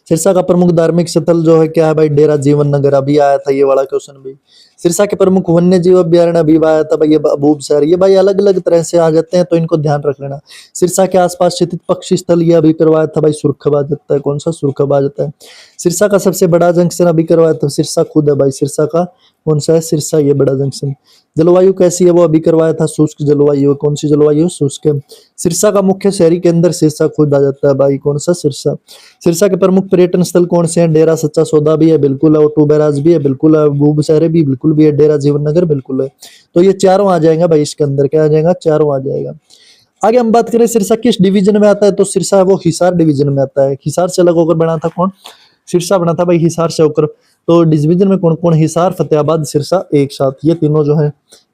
सिरसा का प्रमुख धार्मिक स्थल जो है क्या है भाई? डेरा जीवन नगर। अभी आया था ये वाला क्वेश्चन भी। सिरसा के प्रमुख वन्य जीव अभ्यारण्य अभी आया था भाई, ये अबूब शहर। ये भाई अलग अलग तरह से आ जाते हैं तो इनको ध्यान रख लेना। सिरसा के आसपास स्थित पक्षी स्थल ये अभी करवाया था भाई, सुरखब आ जाता है। कौन सा? सुरखब आ जाता है। सिरसा का सबसे बड़ा जंक्शन अभी करवाया था, सिरसा खुद है भाई। सिरसा का कौन सा है? सिरसा, ये बड़ा जंक्शन। जलवायु कैसी है? वो अभी करवाया था, शुष्क जलवायु। कौन सी जलवायु? शुष्क है। सिरसा का मुख्य शहरी केंद्र सिरसा खुद आ जाता है भाई। कौन सा? सिरसा। सिरसा के प्रमुख पर्यटन स्थल कौन से हैं? डेरा सच्चा सौदा भी है, बिल्कुल है। ऑटो बैराज भी है, बिल्कुल है। अबूब शहर भी बिल्कुल भी है। डेरा जीवन नगर बिल्कुल है। तो ये चारों आ जाएगा भाई इसके अंदर। क्या आ जाएगा? चारों आ जाएगा। आगे हम बात करें सिरसा किस डिवीजन में आता है, तो सिरसा है वो हिसार डिवीजन में आता है। हिसार से अलग होकर बना था कौन? सिरसा बना था भाई हिसार से होकर। तो डिवीजन में कौन कौन? हिसार, फतेहाबाद, सिरसा एक साथ, ये तीनों जो है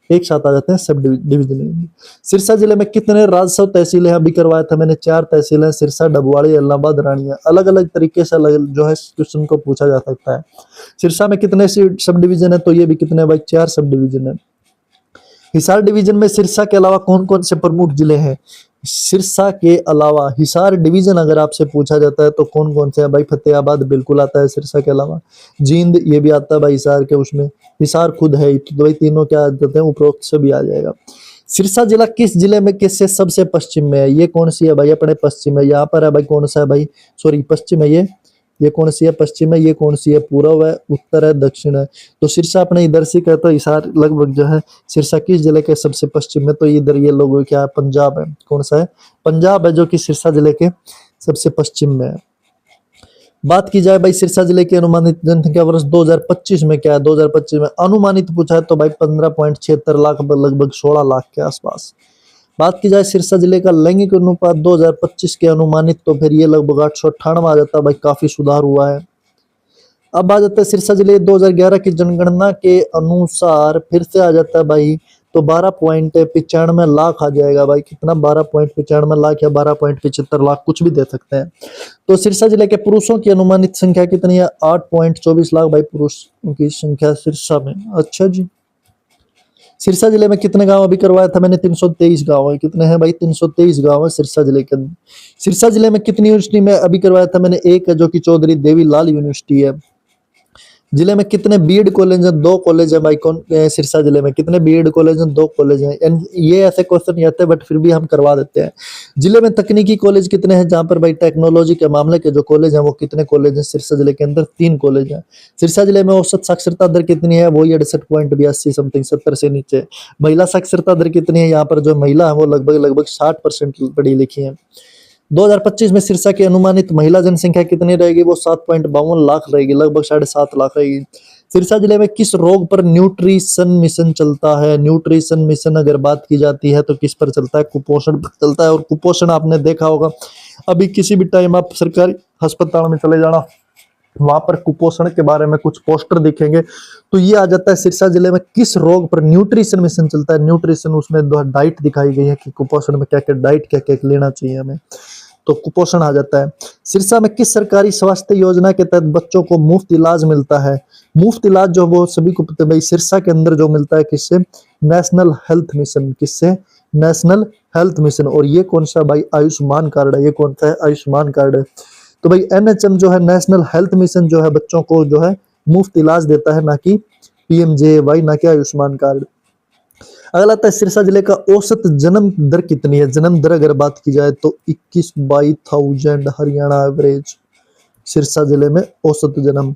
एक साथ आ जाते हैं सब डिवीजन में। सिरसा जिले में कितने राजस्व तहसीलें हैं? अभी करवाया था मैंने, 4 तहसीलें, सिरसा, डबवाड़ी, इलाहाबाद, रानिया। अलग अलग तरीके से अलग जो है क्वेश्चन को पूछा जा सकता है। सिरसा में कितने सब डिवीजन है? तो ये भी कितने भाई? 4 सब डिवीजन है। हिसार डिवीजन में सिरसा के अलावा कौन कौन से प्रमुख जिले हैं? सिरसा के अलावा हिसार डिवीजन अगर आपसे पूछा जाता है तो कौन कौन से है भाई? फतेहाबाद बिल्कुल आता है सिरसा के अलावा। जींद ये भी आता है भाई हिसार के उसमें। हिसार खुद है, तो भाई तीनों क्या आ जाते हैं? उपरोक्त से भी आ जाएगा। सिरसा जिला किस जिले में किससे सबसे पश्चिम में है? ये कौन सी है भाई? अपने पश्चिम है, यहाँ पर है भाई। कौन सा है भाई? सॉरी, पश्चिम है ये, ये कौन सी है? पश्चिम है। ये कौन सी है? पूर्व है, उत्तर है, दक्षिण है। तो सिरसा अपने इधर से क्या, तो इशार लगभग जो है सिरसा किस जिले के सबसे पश्चिम में? तो इधर ये लोग क्या है? पंजाब है। कौन सा है? पंजाब है, जो कि सिरसा जिले के सबसे पश्चिम में है। बात की जाए भाई सिरसा जिले की अनुमानित जनसंख्या वर्ष 2025 में क्या है? 2025 में अनुमानित पूछा है तो भाई 15.76 लाख, लगभग 16 लाख के आसपास। बात की जाए सिरसा जिले का लैंगिक अनुपात 2025 के अनुमानित, तो फिर ये लगभग 898 आ जाता है भाई, काफी सुधार हुआ है। अब आ जाता है सिरसा जिले 2011 की जनगणना के अनुसार, फिर से आ जाता है भाई, तो 12.95 लाख आ जाएगा भाई। कितना? 12.95 लाख या 12.75 लाख, कुछ भी दे सकते हैं। तो सिरसा जिले के पुरुषों की अनुमानित संख्या कितनी है? 8.24 लाख भाई, पुरुषों की संख्या सिरसा में। अच्छा जी। सिरसा जिले में कितने गांव अभी करवाया था मैंने? 323 गांव है। कितने हैं भाई? 323 गांव है सिरसा जिले के अंदर। सिरसा जिले में कितनी यूनिवर्सिटी में अभी करवाया था मैंने? एक है, जो कि चौधरी देवीलाल यूनिवर्सिटी है। जिले में कितने बीएड कॉलेज हैं? 2 कॉलेज है भाई। कौन सिरसा जिले में कितने बीएड कॉलेज हैं? 2 कॉलेज हैं। एंड ये ऐसे क्वेश्चन नहीं आते, बट फिर भी हम करवा देते हैं। जिले में तकनीकी कॉलेज कितने हैं? जहां पर भाई टेक्नोलॉजी के मामले के जो कॉलेज हैं, वो कितने कॉलेज हैं? सिरसा जिले के अंदर 3 कॉलेज हैं। सिरसा जिले में औसत साक्षरता दर कितनी है? वही 68.82 समथिंग, 70 से नीचे। महिला साक्षरता दर कितनी है? यहाँ पर जो महिला है वो लगभग 60% पढ़ी लिखी है। 2025 में सिरसा की अनुमानित महिला जनसंख्या कितनी रहेगी? वो 7.52 लाख रहेगी, लगभग 7.5 लाख रहेगी। सिरसा जिले में किस रोग पर न्यूट्रिशन मिशन चलता है? न्यूट्रिशन मिशन अगर बात की जाती है तो किस पर चलता है? कुपोषण पर चलता है। और कुपोषण आपने देखा होगा, अभी किसी भी टाइम आप सरकारी अस्पताल में चले जाना, वहां पर कुपोषण के बारे में कुछ पोस्टर दिखेंगे। तो ये आ जाता है सिरसा जिले में किस रोग पर न्यूट्रिशन मिशन चलता है। न्यूट्रिशन, उसमें डाइट दिखाई गई है कि कुपोषण में क्या क्या डाइट, क्या क्या लेना चाहिए हमें, तो कुपोषण आ जाता है। सिरसा में किस सरकारी स्वास्थ्य योजना के तहत बच्चों को मुफ्त इलाज मिलता है? मुफ्त इलाज जो वो सभी को पता है भाई, सिरसा के अंदर जो मिलता है किससे? National Health Mission. किससे? National Health Mission. और ये कौन सा भाई? आयुष्मान कार्ड है। ये कौन सा है? आयुष्मान कार्ड है। तो भाई एनएचएम जो है, नेशनल हेल्थ मिशन, जो है बच्चों को जो है मुफ्त इलाज देता है, ना कि पीएमजेएवाई, ना कि आयुष्मान कार्ड। अगला आता है सिरसा जिले का औसत जन्म दर कितनी है? जन्म दर अगर बात की जाए तो 21/1000 हरियाणा एवरेज। सिरसा जिले में औसत जन्म।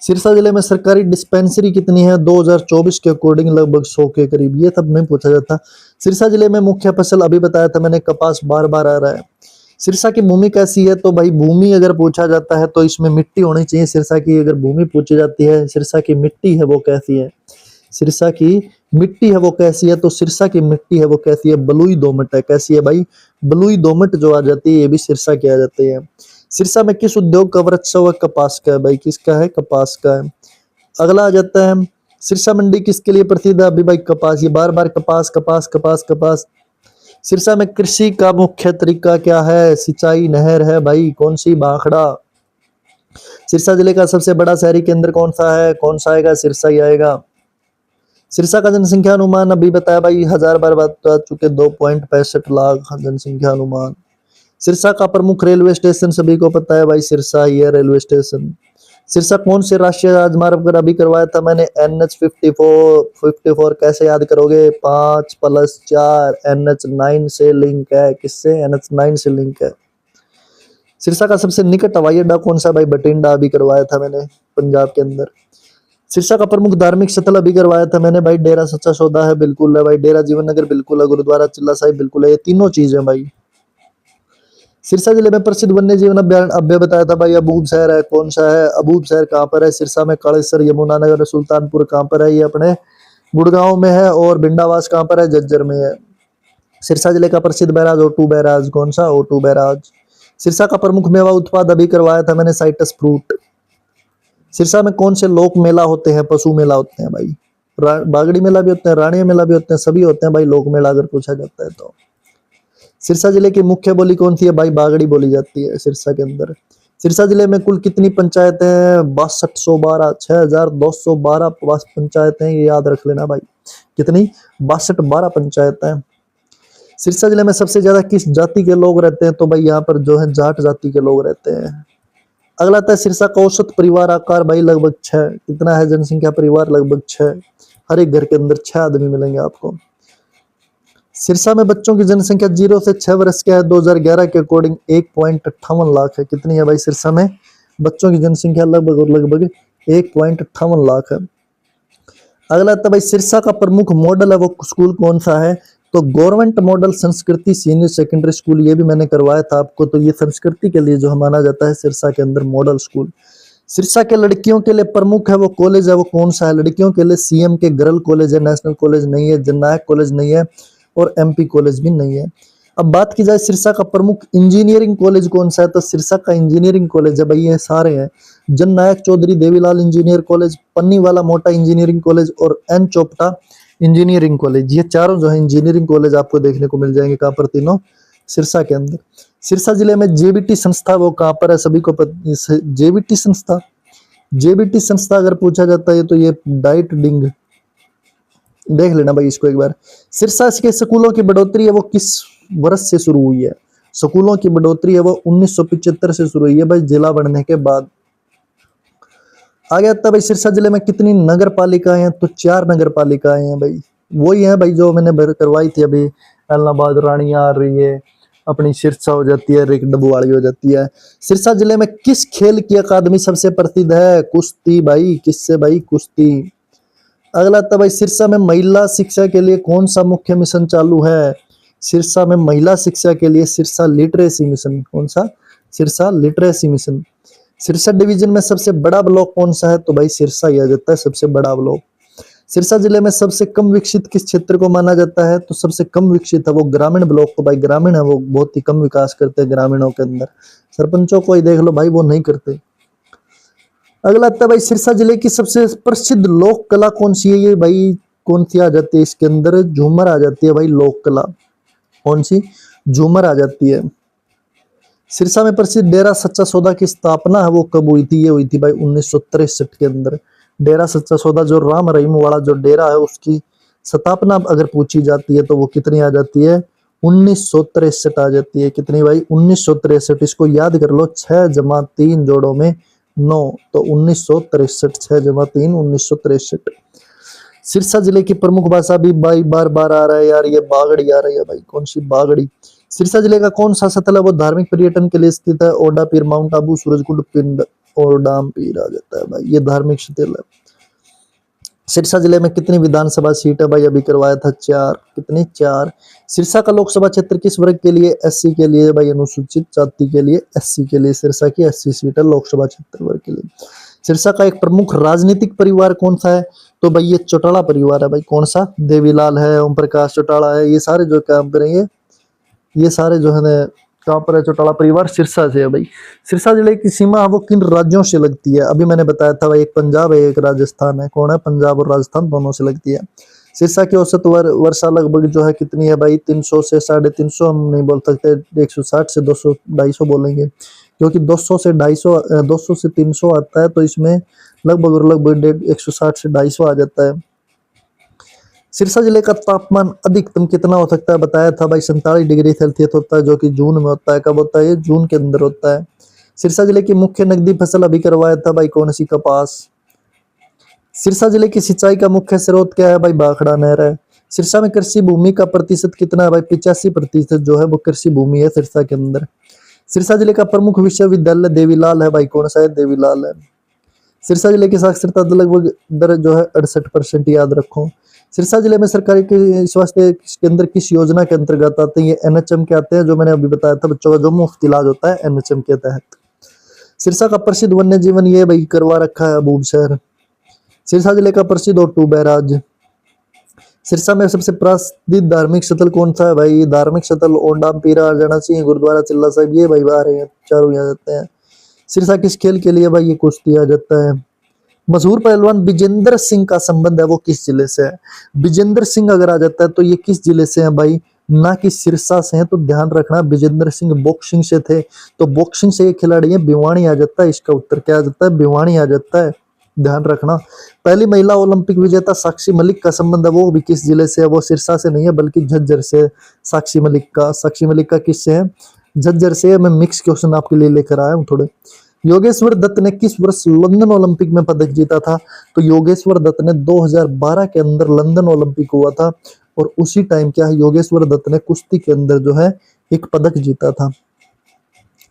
सिरसा जिले में सरकारी डिस्पेंसरी कितनी है? 2024 के अकॉर्डिंग लगभग 100 के करीब। ये सब नहीं पूछा जाता। सिरसा जिले में मुख्य फसल अभी बताया था मैंने, कपास बार बार आ रहा है। सिरसा की भूमि कैसी है? तो भाई भूमि अगर पूछा जाता है तो इसमें मिट्टी होनी चाहिए। सिरसा की अगर भूमि पूछी जाती है, सिरसा की मिट्टी है वो कैसी है? सिरसा की मिट्टी है वो कैसी है? तो सिरसा की मिट्टी है वो कैसी है? बलुई दोमट है। कैसी है भाई? बलुई दोमट जो आ जाती है, ये भी सिरसा की आ जाती है। सिरसा में किस उद्योग का वृक्ष है? कपास का है भाई। किसका है? कपास का है। अगला आ जाता है, सिरसा मंडी किसके लिए प्रसिद्ध है? अभी भाई कपास। ये बार बार कपास कपास कपास कपास। सिरसा में कृषि का मुख्य तरीका क्या है? सिंचाई, नहर है भाई। कौन सी? भाखड़ा। सिरसा जिले का सबसे बड़ा शहरी केंद्र कौन सा है? कौन सा आएगा? सिरसा ही आएगा। सिरसा का जनसंख्या अनुमान अभी बताया भाई, 1000 बार बात तो आ चुके, 2.65 लाख जनसंख्या अनुमान। सिरसा का प्रमुख रेलवे स्टेशन सभी को पता है भाई, सिरसा ही है रेलवे स्टेशन। सिरसा कौन से राष्ट्रीय राजमार्ग पर अभी करवाया था मैंने? NH54। कैसे याद करोगे? 5+4 NH9 से लिंक है। किससे? NH9 से लिंक है। सिरसा का सबसे निकट हवाई अड्डा कौन सा भाई? बठिंडा अभी करवाया था मैंने, पंजाब के अंदर। सिरसा का प्रमुख धार्मिक स्थल अभी करवाया था मैंने भाई, डेरा सच्चा सौदा है, बिल्कुल है भाई। डेरा जीवन नगर बिल्कुल है। गुरुद्वारा चिल्ला साहिब बिल्कुल है। ये तीनों चीजें भाई। सिरसा जिले में प्रसिद्ध वन्य जीवन अभ्यारण्य अभी बताया था भाई, अबूब शहर है। कौन सा है? अबूब शहर कहाँ पर है? सिरसा में। कालेसर, यमुनानगर, सुल्तानपुर कहाँ पर है? ये अपने गुड़गांव में है। और भिंडावास कहाँ पर है? झज्जर में है। सिरसा जिले का प्रसिद्ध बैराज O2 बैराज। कौन सा? O2 barrage. सिरसा का प्रमुख मेवा उत्पाद अभी करवाया था मैंने, साइट्रस फ्रूट। सिरसा में कौन से लोक मेला होते हैं? पशु मेला होते हैं भाई। बागड़ी मेला भी होते हैं, रानी मेला भी होते हैं, सभी होते हैं भाई लोक मेला अगर पूछा जाता है तो। सिरसा जिले की मुख्य बोली कौन सी है भाई? बागड़ी बोली जाती है सिरसा के अंदर। सिरसा जिले में कुल कितनी पंचायतें हैं? 6212, 6212 पंचायतें, ये याद रख लेना भाई। कितनी? 6212 पंचायतें। सिरसा जिले में सबसे ज्यादा किस जाति के लोग रहते हैं? तो भाई यहाँ पर जो है जाट जाति के लोग रहते हैं। अगला आता है सिरसा का औसत परिवार आकार भाई, लगभग 6। कितना है जनसंख्या परिवार? लगभग 6। हर एक घर के अंदर 6 आदमी मिलेंगे आपको। सिरसा में बच्चों की जनसंख्या 0 से 6 वर्ष के है, 2011 के अकॉर्डिंग 1.58 लाख है। कितनी है भाई सिरसा में? बच्चों की जनसंख्या लगभग 1.58 लाख है। अगला था भाई सिरसा का प्रमुख मॉडल है वो स्कूल कौन सा है? तो गवर्नमेंट मॉडल संस्कृति सीनियर सेकेंडरी स्कूल, ये भी मैंने करवाया था आपको। तो ये संस्कृति के लिए जो माना जाता है सिरसा के अंदर मॉडल स्कूल। सिरसा के लड़कियों के लिए प्रमुख है वो कॉलेज है वो कौन सा है? लड़कियों के लिए सीएम के गर्ल कॉलेज है, नेशनल कॉलेज नहीं है, जननायक कॉलेज नहीं है और एमपी कॉलेज भी नहीं है। अब बात की जाए सिरसा का प्रमुख इंजीनियरिंग कॉलेज कौन सा है? तो सिरसा का इंजीनियरिंग कॉलेज है भाई ये सारे हैं, जननायक चौधरी देवीलाल इंजीनियर कॉलेज, पन्नीवाला मोटा इंजीनियरिंग कॉलेज और एन चोपटा इंजीनियरिंग कॉलेज। ये चारों जो है इंजीनियरिंग कॉलेज आपको देखने को मिल जाएंगे। कहाँ पर? तीनों सिरसा के अंदर। सिरसा जिले में जेबीटी संस्था वो कहाँ पर है? सभी को जेबीटी संस्था, जेबीटी संस्था अगर पूछा जाता है तो ये डाइट डिंग, देख लेना भाई इसको एक बार। सिरसा के स्कूलों की बढ़ोतरी है वो किस वर्ष से शुरू हुई है? स्कूलों की बढ़ोतरी है वो 1975 से शुरू हुई है भाई, जिला बनने के बाद। आगे आता है भाई सिरसा जिले में कितनी नगर पालिकाएं हैं? तो 4 नगर पालिकाएं हैं भाई, वही है भाई जो मैंने करवाई थी अभी। एलनाबाद, रानिया आ रही है, अपनी सिरसा हो जाती है, रेक डबुवाड़ी हो जाती है। सिरसा जिले में किस खेल की अकादमी सबसे प्रसिद्ध है? कुश्ती भाई, किससे भाई? कुश्ती। अगला था भाई सिरसा में महिला शिक्षा के लिए कौन सा मुख्य मिशन चालू है? सिरसा में महिला शिक्षा के लिए सिरसा लिटरेसी मिशन। कौन सा? Sirsa literacy mission. Sirsa division में सबसे बड़ा ब्लॉक कौन सा है? तो भाई सिरसा ही आ जाता है सबसे बड़ा ब्लॉक। सिरसा जिले में सबसे कम विकसित किस क्षेत्र को माना जाता है? तो सबसे कम विकसित है वो ग्रामीण ब्लॉक को भाई, ग्रामीण है वो बहुत ही कम विकास करते हैं ग्रामीणों के अंदर। सरपंचों को ही देख लो भाई, वो नहीं करते। अगला आता है भाई सिरसा जिले की सबसे प्रसिद्ध लोक कला कौन सी है? ये भाई कौन सी आ जाती है इसके अंदर? झूमर आ जाती है भाई, लोक कला। कौन सी? झूमर आ जाती है। सिरसा में प्रसिद्ध डेरा सच्चा सौदा की स्थापना है वो कब हुई थी? ये हुई थी भाई 1963 के अंदर। डेरा सच्चा सौदा जो राम रहीम वाला जो डेरा है उसकी स्थापना अगर पूछी जाती है तो वो कितनी आ जाती है? 1963 आ जाती है। कितनी भाई? 1963। इसको याद कर लो, 6 जमा 3 जोड़ों में 9, तो 1963। 6 जमा 3 1963। सिरसा जिले की प्रमुख भाषा भी भाई बार बार आ रहा है यार, ये बागड़ी आ रही है भाई। कौन सी? बागड़ी। सिरसा जिले का कौन सा स्थल है वो धार्मिक पर्यटन के लिए स्थित है? ओडा पीर, माउंट आबू, सूरजकुंड, पिंड और डाम पीर आ जाता है भाई, ये धार्मिक स्थल है। सिरसा जिले में कितनी विधानसभा सीट है भाई? अभी करवाया था 4। कितनी? 4। सिरसा का लोकसभा क्षेत्र किस वर्ग के लिए? एससी के लिए भाई, अनुसूचित जाति के लिए, एससी के लिए सिरसा की 80 सीट है लोकसभा क्षेत्र वर्ग के लिए। सिरसा का एक प्रमुख राजनीतिक परिवार कौन सा है? तो भाई ये चौटाला परिवार है भाई। कौन सा? देवीलाल है, ओम प्रकाश चौटाला है, ये सारे जो काम करेंगे, ये सारे जो है ना कहाँ पर है? चौटाला परिवार सिरसा से है भाई। सिरसा जिले की सीमा वो किन राज्यों से लगती है? अभी मैंने बताया था भाई, एक पंजाब है एक राजस्थान है। कौन है? पंजाब और राजस्थान दोनों से लगती है। सिरसा की औसत वर्षा लगभग जो है कितनी है भाई? 300 से 350 हम नहीं बोल सकते, 160 से 200 250 बोलेंगे, क्योंकि 200 से 250 200 से 300 आता है, तो इसमें लगभग 160 से 250 आ जाता है। सिरसा जिले का तापमान अधिकतम कितना हो सकता है? बताया था भाई 47 डिग्री सेल्सियस होता है, जो कि जून में होता है। कब होता है? ये जून के अंदर होता है। सिरसा जिले की मुख्य नकदी फसल अभी करवाया था भाई, कौन सी? कपास। सिरसा जिले की सिंचाई का मुख्य स्रोत क्या है भाई? भाखड़ा नहर है। सिरसा में कृषि भूमि का प्रतिशत कितना है भाई? 85% जो है वो कृषि भूमि है सिरसा के अंदर। सिरसा जिले का प्रमुख विश्वविद्यालय देवीलाल है भाई। कौन सा है? देवीलाल है। सिरसा जिले की साक्षरता लगभग दर जो है 68%, याद रखो। सिरसा जिले में सरकारी के स्वास्थ्य केंद्र किस योजना के अंतर्गत आते हैं? ये एनएचएम के आते हैं, जो मैंने अभी बताया था बच्चों का जो मुफ्त इलाज होता है एनएचएम के तहत। सिरसा का प्रसिद्ध वन्य जीवन ये भाई करवा रखा है अबूर शहर। सिरसा जिले का प्रसिद्ध ओटू बैराज। सिरसा में सबसे प्रसिद्ध धार्मिक स्थल कौन सा है भाई? धार्मिक स्थल ओंडाम पीरा, जाना सिंह, गुरुद्वारा चिल्ला साहिब, ये भाई बाहर है, चारों आ जाते हैं। सिरसा किस खेल के लिए भाई? ये कुश्ती आ जाता है। मशहूर पहलवान विजेंद्र सिंह का संबंध है वो किस जिले से है? विजेंद्र सिंह अगर आ जाता है तो ये किस जिले से है भाई? ना कि सिरसा से है, तो ध्यान रखना। विजेंद्र सिंह बॉक्सिंग से थे, तो बॉक्सिंग से ये खिलाड़ी है, भिवानी आ जाता है। इसका उत्तर क्या आ जाता है? भिवानी आ जाता है, ध्यान रखना। पहली महिला ओलंपिक विजेता साक्षी मलिक का संबंध है वो भी किस जिले से है? वो सिरसा से नहीं है बल्कि झज्जर से। साक्षी मलिक का किससे है? झज्जर से। मैं मिक्स क्वेश्चन आपके लिए लेकर आया हूँ थोड़े। योगेश्वर दत्त ने किस वर्ष लंदन ओलंपिक में पदक जीता था? तो योगेश्वर दत्त ने 2012 के अंदर लंदन ओलंपिक हुआ था, और उसी टाइम क्या है, योगेश्वर दत्त ने कुश्ती के अंदर जो है एक पदक जीता था।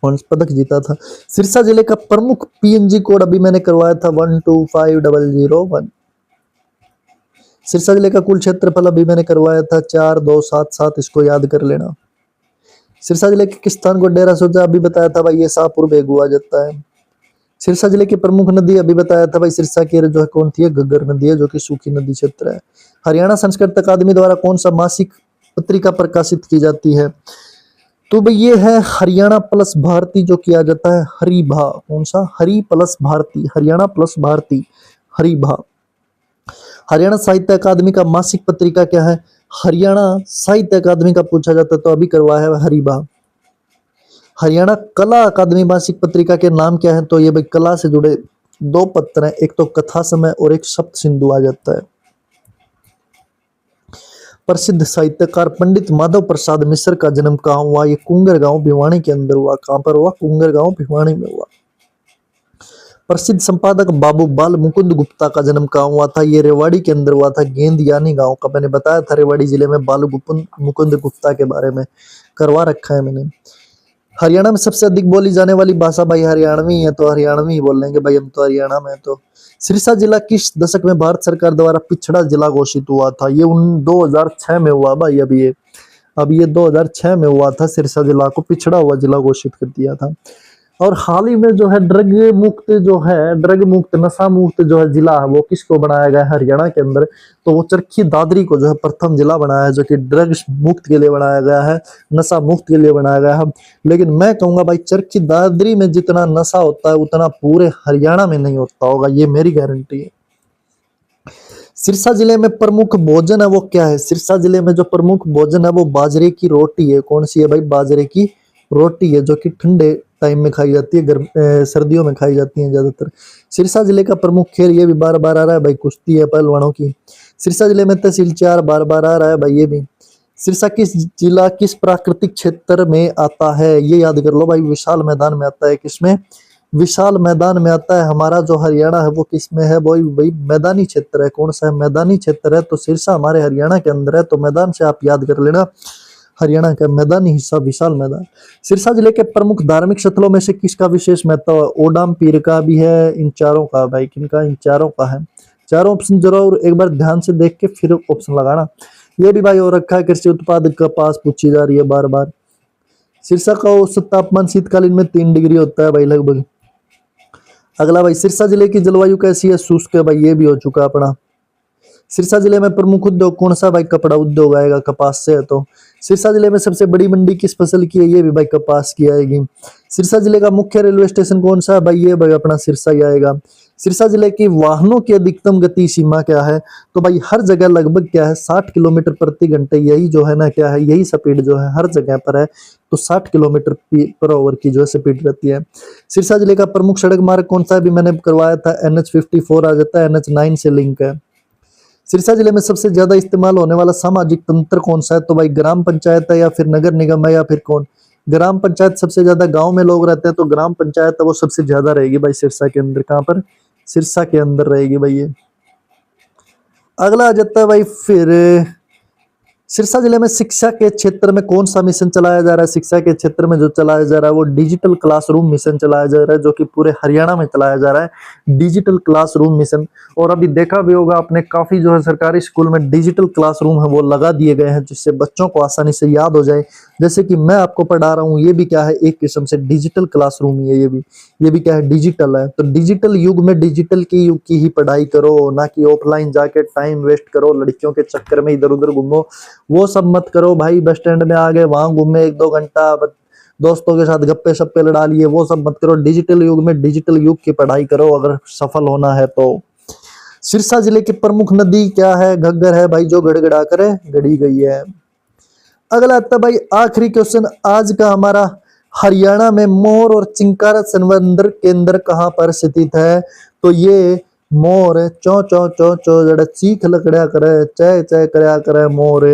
पदक जीता था। सिरसा जिले का प्रमुख पीएनजी कोड अभी मैंने करवाया था 125001। सिरसा जिले का कुल क्षेत्रफल अभी मैंने करवाया था 4277, इसको याद कर लेना। सिरसा जिले के किस स्थान को डेरा सोजा अभी बताया था भाई, ये शाहपुर बेगुआ जाता है। सिरसा जिले की प्रमुख नदी अभी बताया था भाई, सिरसा की जो है कौन थी है, घग्गर नदी है, जो कि सूखी नदी क्षेत्र है। हरियाणा संस्कृत अकादमी द्वारा कौन सा मासिक पत्रिका प्रकाशित की जाती है, तो भाई ये है हरियाणा प्लस भारती, जो किया जाता है हरिभा। कौन सा, हरि प्लस भारती, हरियाणा प्लस भारती, हरिभा। हरियाणा साहित्य अकादमी का मासिक पत्रिका क्या है, हरियाणा साहित्य अकादमी का पूछा जाता है तो अभी करवाया है हरिभा। हरियाणा कला अकादमी मासिक पत्रिका के नाम क्या है, तो ये भाई कला से जुड़े दो पत्र हैं, एक तो कथा समय और एक सप्त सिंधु आ जाता है। प्रसिद्ध साहित्यकार पंडित माधव प्रसाद मिश्र का जन्म कहाँ हुआ, ये कुंगर गांव भिवानी के अंदर हुआ। कहां पर हुआ, कुंगर गांव भिवानी में हुआ। प्रसिद्ध संपादक बाबू बाल मुकुंद गुप्ता का जन्म कहाँ हुआ था, ये रेवाड़ी के अंदर हुआ था, गेंद यानी गांव का। मैंने बताया था रेवाड़ी जिले में बाल मुकुंद गुप्ता के बारे में, करवा रखा है मैंने। हरियाणा में सबसे अधिक बोली जाने वाली भाषा भाई हरियाणवी है, तो हरियाणवी ही बोलेंगे भाई हम तो हरियाणा में। तो सिरसा जिला किस दशक में भारत सरकार द्वारा पिछड़ा जिला घोषित हुआ था, ये 2006 में हुआ भाई। अब ये 2006 में हुआ था, सिरसा जिला को पिछड़ा हुआ जिला घोषित कर दिया था। और हाल ही में जो है ड्रग मुक्त नशा मुक्त जो है जिला है, वो किसको बनाया गया है हरियाणा के अंदर, तो वो चरखी दादरी को जो है प्रथम जिला बनाया है, जो कि ड्रग्स मुक्त के लिए बनाया गया है, नशा मुक्त के लिए बनाया गया है। लेकिन मैं कहूंगा भाई चरखी दादरी में जितना नशा होता है उतना पूरे हरियाणा में नहीं होता होगा, ये मेरी गारंटी है। सिरसा जिले में प्रमुख भोजन है वो क्या है, सिरसा जिले में जो प्रमुख भोजन है वो बाजरे की रोटी है। कौन सी है भाई, बाजरे की रोटी है, जो कि ठंडे टाइम में खाई जाती है, सर्दियों में खाई जाती है ज्यादातर। सिरसा जिले का प्रमुख खेल, ये भी बार बार आ रहा है भाई, कुश्ती है पहलवानों की। सिरसा जिले में तहसील 4 बार बार आ रहा है भाई, ये भी। सिरसा किस प्राकृतिक क्षेत्र में आता है, ये याद कर लो भाई, विशाल मैदान में आता है। किसमें, विशाल मैदान में आता है। हमारा जो हरियाणा है वो किस में है भाई, मैदानी क्षेत्र है। कौन सा है, मैदानी क्षेत्र है। तो सिरसा हमारे हरियाणा के अंदर है, तो मैदान से आप याद कर लेना, हरियाणा का मैदानी हिस्सा विशाल मैदान। सिरसा जिले के प्रमुख धार्मिक स्थलों में से किसका विशेष महत्व है, ओडाम पीर का भी है, इन चारों का भाई, किनका, इन चारों का है। चारों ऑप्शन जरूर एक बार ध्यान से देख के फिर ऑप्शन लगाना। ये भी भाई हो रखा है, कृषि उत्पाद कपास पूछी जा रही है बार बार। सिरसा का औसत तापमान शीतकालीन में 3 डिग्री होता है भाई लगभग। अगला भाई, सिरसा जिले की जलवायु कैसी है, शुष्क है भाई, ये भी हो चुका अपना। सिरसा जिले में प्रमुख उद्योग कौन सा भाई, कपड़ा उद्योग आएगा, कपास से है। तो सिरसा जिले में सबसे बड़ी मंडी किस फसल की है, ये भी भाई कपास की आएगी। सिरसा जिले का मुख्य रेलवे स्टेशन कौन सा है भाई, ये भाई अपना सिरसा ही आएगा। सिरसा जिले की वाहनों की अधिकतम गति सीमा क्या है, तो भाई हर जगह लगभग क्या है, 60 किलोमीटर प्रति घंटे, यही जो है ना क्या है, यही स्पीड जो है हर जगह पर है। तो 60 किलोमीटर पर आवर की जो है स्पीड रहती है। सिरसा जिले का प्रमुख सड़क मार्ग कौन सा है, भी मैंने करवाया था, NH54 आ जाता है, NH9 से लिंक है। सिरसा जिले में सबसे ज्यादा इस्तेमाल होने वाला सामाजिक तंत्र कौन सा है, तो भाई ग्राम पंचायत है, या फिर नगर निगम है, या फिर कौन, ग्राम पंचायत। सबसे ज्यादा गांव में लोग रहते हैं, तो ग्राम पंचायत है वो सबसे ज्यादा रहेगी भाई सिरसा के अंदर। कहां पर, सिरसा के अंदर रहेगी भाई ये। अगला आ जाता है भाई फिर, सिरसा जिले में शिक्षा के क्षेत्र में कौन सा मिशन चलाया जा रहा है, शिक्षा के क्षेत्र में जो चलाया जा रहा है वो डिजिटल क्लासरूम मिशन चलाया जा रहा है, जो कि पूरे हरियाणा में चलाया जा रहा है, डिजिटल क्लासरूम मिशन। और अभी देखा भी होगा आपने, काफी जो है सरकारी स्कूल में डिजिटल क्लासरूम है वो लगा दिए गए हैं, जिससे बच्चों को आसानी से याद हो जाए। जैसे कि मैं आपको पढ़ा रहा हूँ, ये भी क्या है, एक किस्म से डिजिटल क्लासरूम ही है, ये भी क्या है, डिजिटल है। तो डिजिटल युग में डिजिटल की युग की ही पढ़ाई करो, ना कि ऑफलाइन जाके टाइम वेस्ट करो, लड़कियों के चक्कर में इधर उधर घूमो, वो सब मत करो भाई। बस स्टैंड में आ गए, वहां घूमे 1-2 घंटा, दोस्तों के साथ गप्पे शप्पे लड़ा लिए, वो सब मत करो। डिजिटल युग में डिजिटल युग की पढ़ाई करो अगर सफल होना है तो। सिरसा जिले की प्रमुख नदी क्या है, घग्गर है भाई, जो गड़गड़ा कर गड़ी गई है। अगला आता भाई आखिरी क्वेश्चन आज का हमारा, हरियाणा में मोर और चिंकारा संवर्धन केंद्र कहाँ पर स्थित है, तो ये मोर चौ चौ चौ चौ जड़ा चीख लकड़ा करे, चय चय करया करे मोर,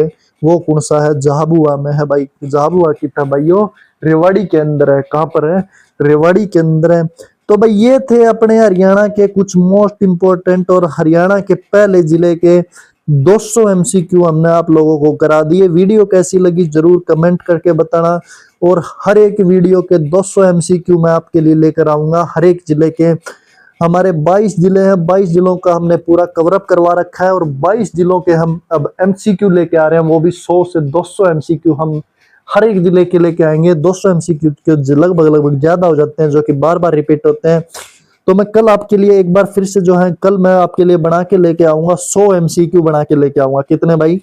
वो कौन सा है, झाबुआ में है भाई। झाबुआ की था भाई, यो रेवाड़ी के अंदर है। कहाँ पर है, रेवाड़ी के अंदर है। तो भाई ये थे अपने हरियाणा के कुछ मोस्ट इंपोर्टेंट और हरियाणा के पहले जिले के 200 MCQ हमने आप लोगों को करा दिए। वीडियो कैसी लगी जरूर कमेंट करके बताना, और हर एक वीडियो के 200 MCQ मैं आपके लिए लेकर आऊंगा। हर एक जिले के, हमारे 22 जिले हैं, 22 जिलों का हमने पूरा कवरअप करवा रखा है, और 22 जिलों के हम अब MCQ लेके आ रहे हैं, वो भी 100 से 200 MCQ हम हर एक जिले के लेके आएंगे। 200 MCQ के लगभग ज्यादा हो जाते हैं, जो कि बार बार रिपीट होते हैं। तो मैं कल आपके लिए एक बार फिर से जो है, कल मैं आपके लिए बना के लेके आऊंगा, 100 MCQ बना के लेके आऊंगा। कितने भाई?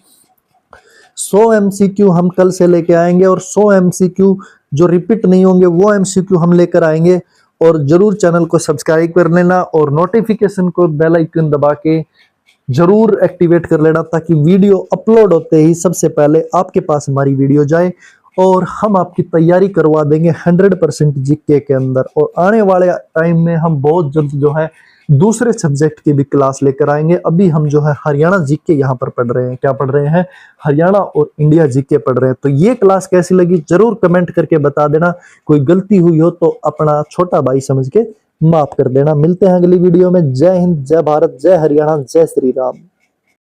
100 MCQ हम कल से लेके आएंगे, और 100 MCQ जो रिपीट नहीं होंगे वो MCQ हम लेकर आएंगे। और जरूर चैनल को सब्सक्राइब कर लेना, और नोटिफिकेशन को बेल आइकन दबा के जरूर एक्टिवेट कर लेना, ताकि वीडियो अपलोड होते ही सबसे पहले आपके पास हमारी वीडियो जाए, और हम आपकी तैयारी करवा देंगे 100% जीके के अंदर। और आने वाले टाइम में हम बहुत जल्द जो है दूसरे सब्जेक्ट की भी क्लास लेकर आएंगे। अभी हम जो है हरियाणा जीके यहाँ पर पढ़ रहे हैं। क्या पढ़ रहे हैं? हरियाणा और इंडिया जीके पढ़ रहे हैं। तो ये क्लास कैसी लगी जरूर कमेंट करके बता देना। कोई गलती हुई हो तो अपना छोटा भाई समझ के माफ कर देना। मिलते हैं अगली वीडियो में। जय हिंद, जय भारत, जय हरियाणा, जय श्री राम।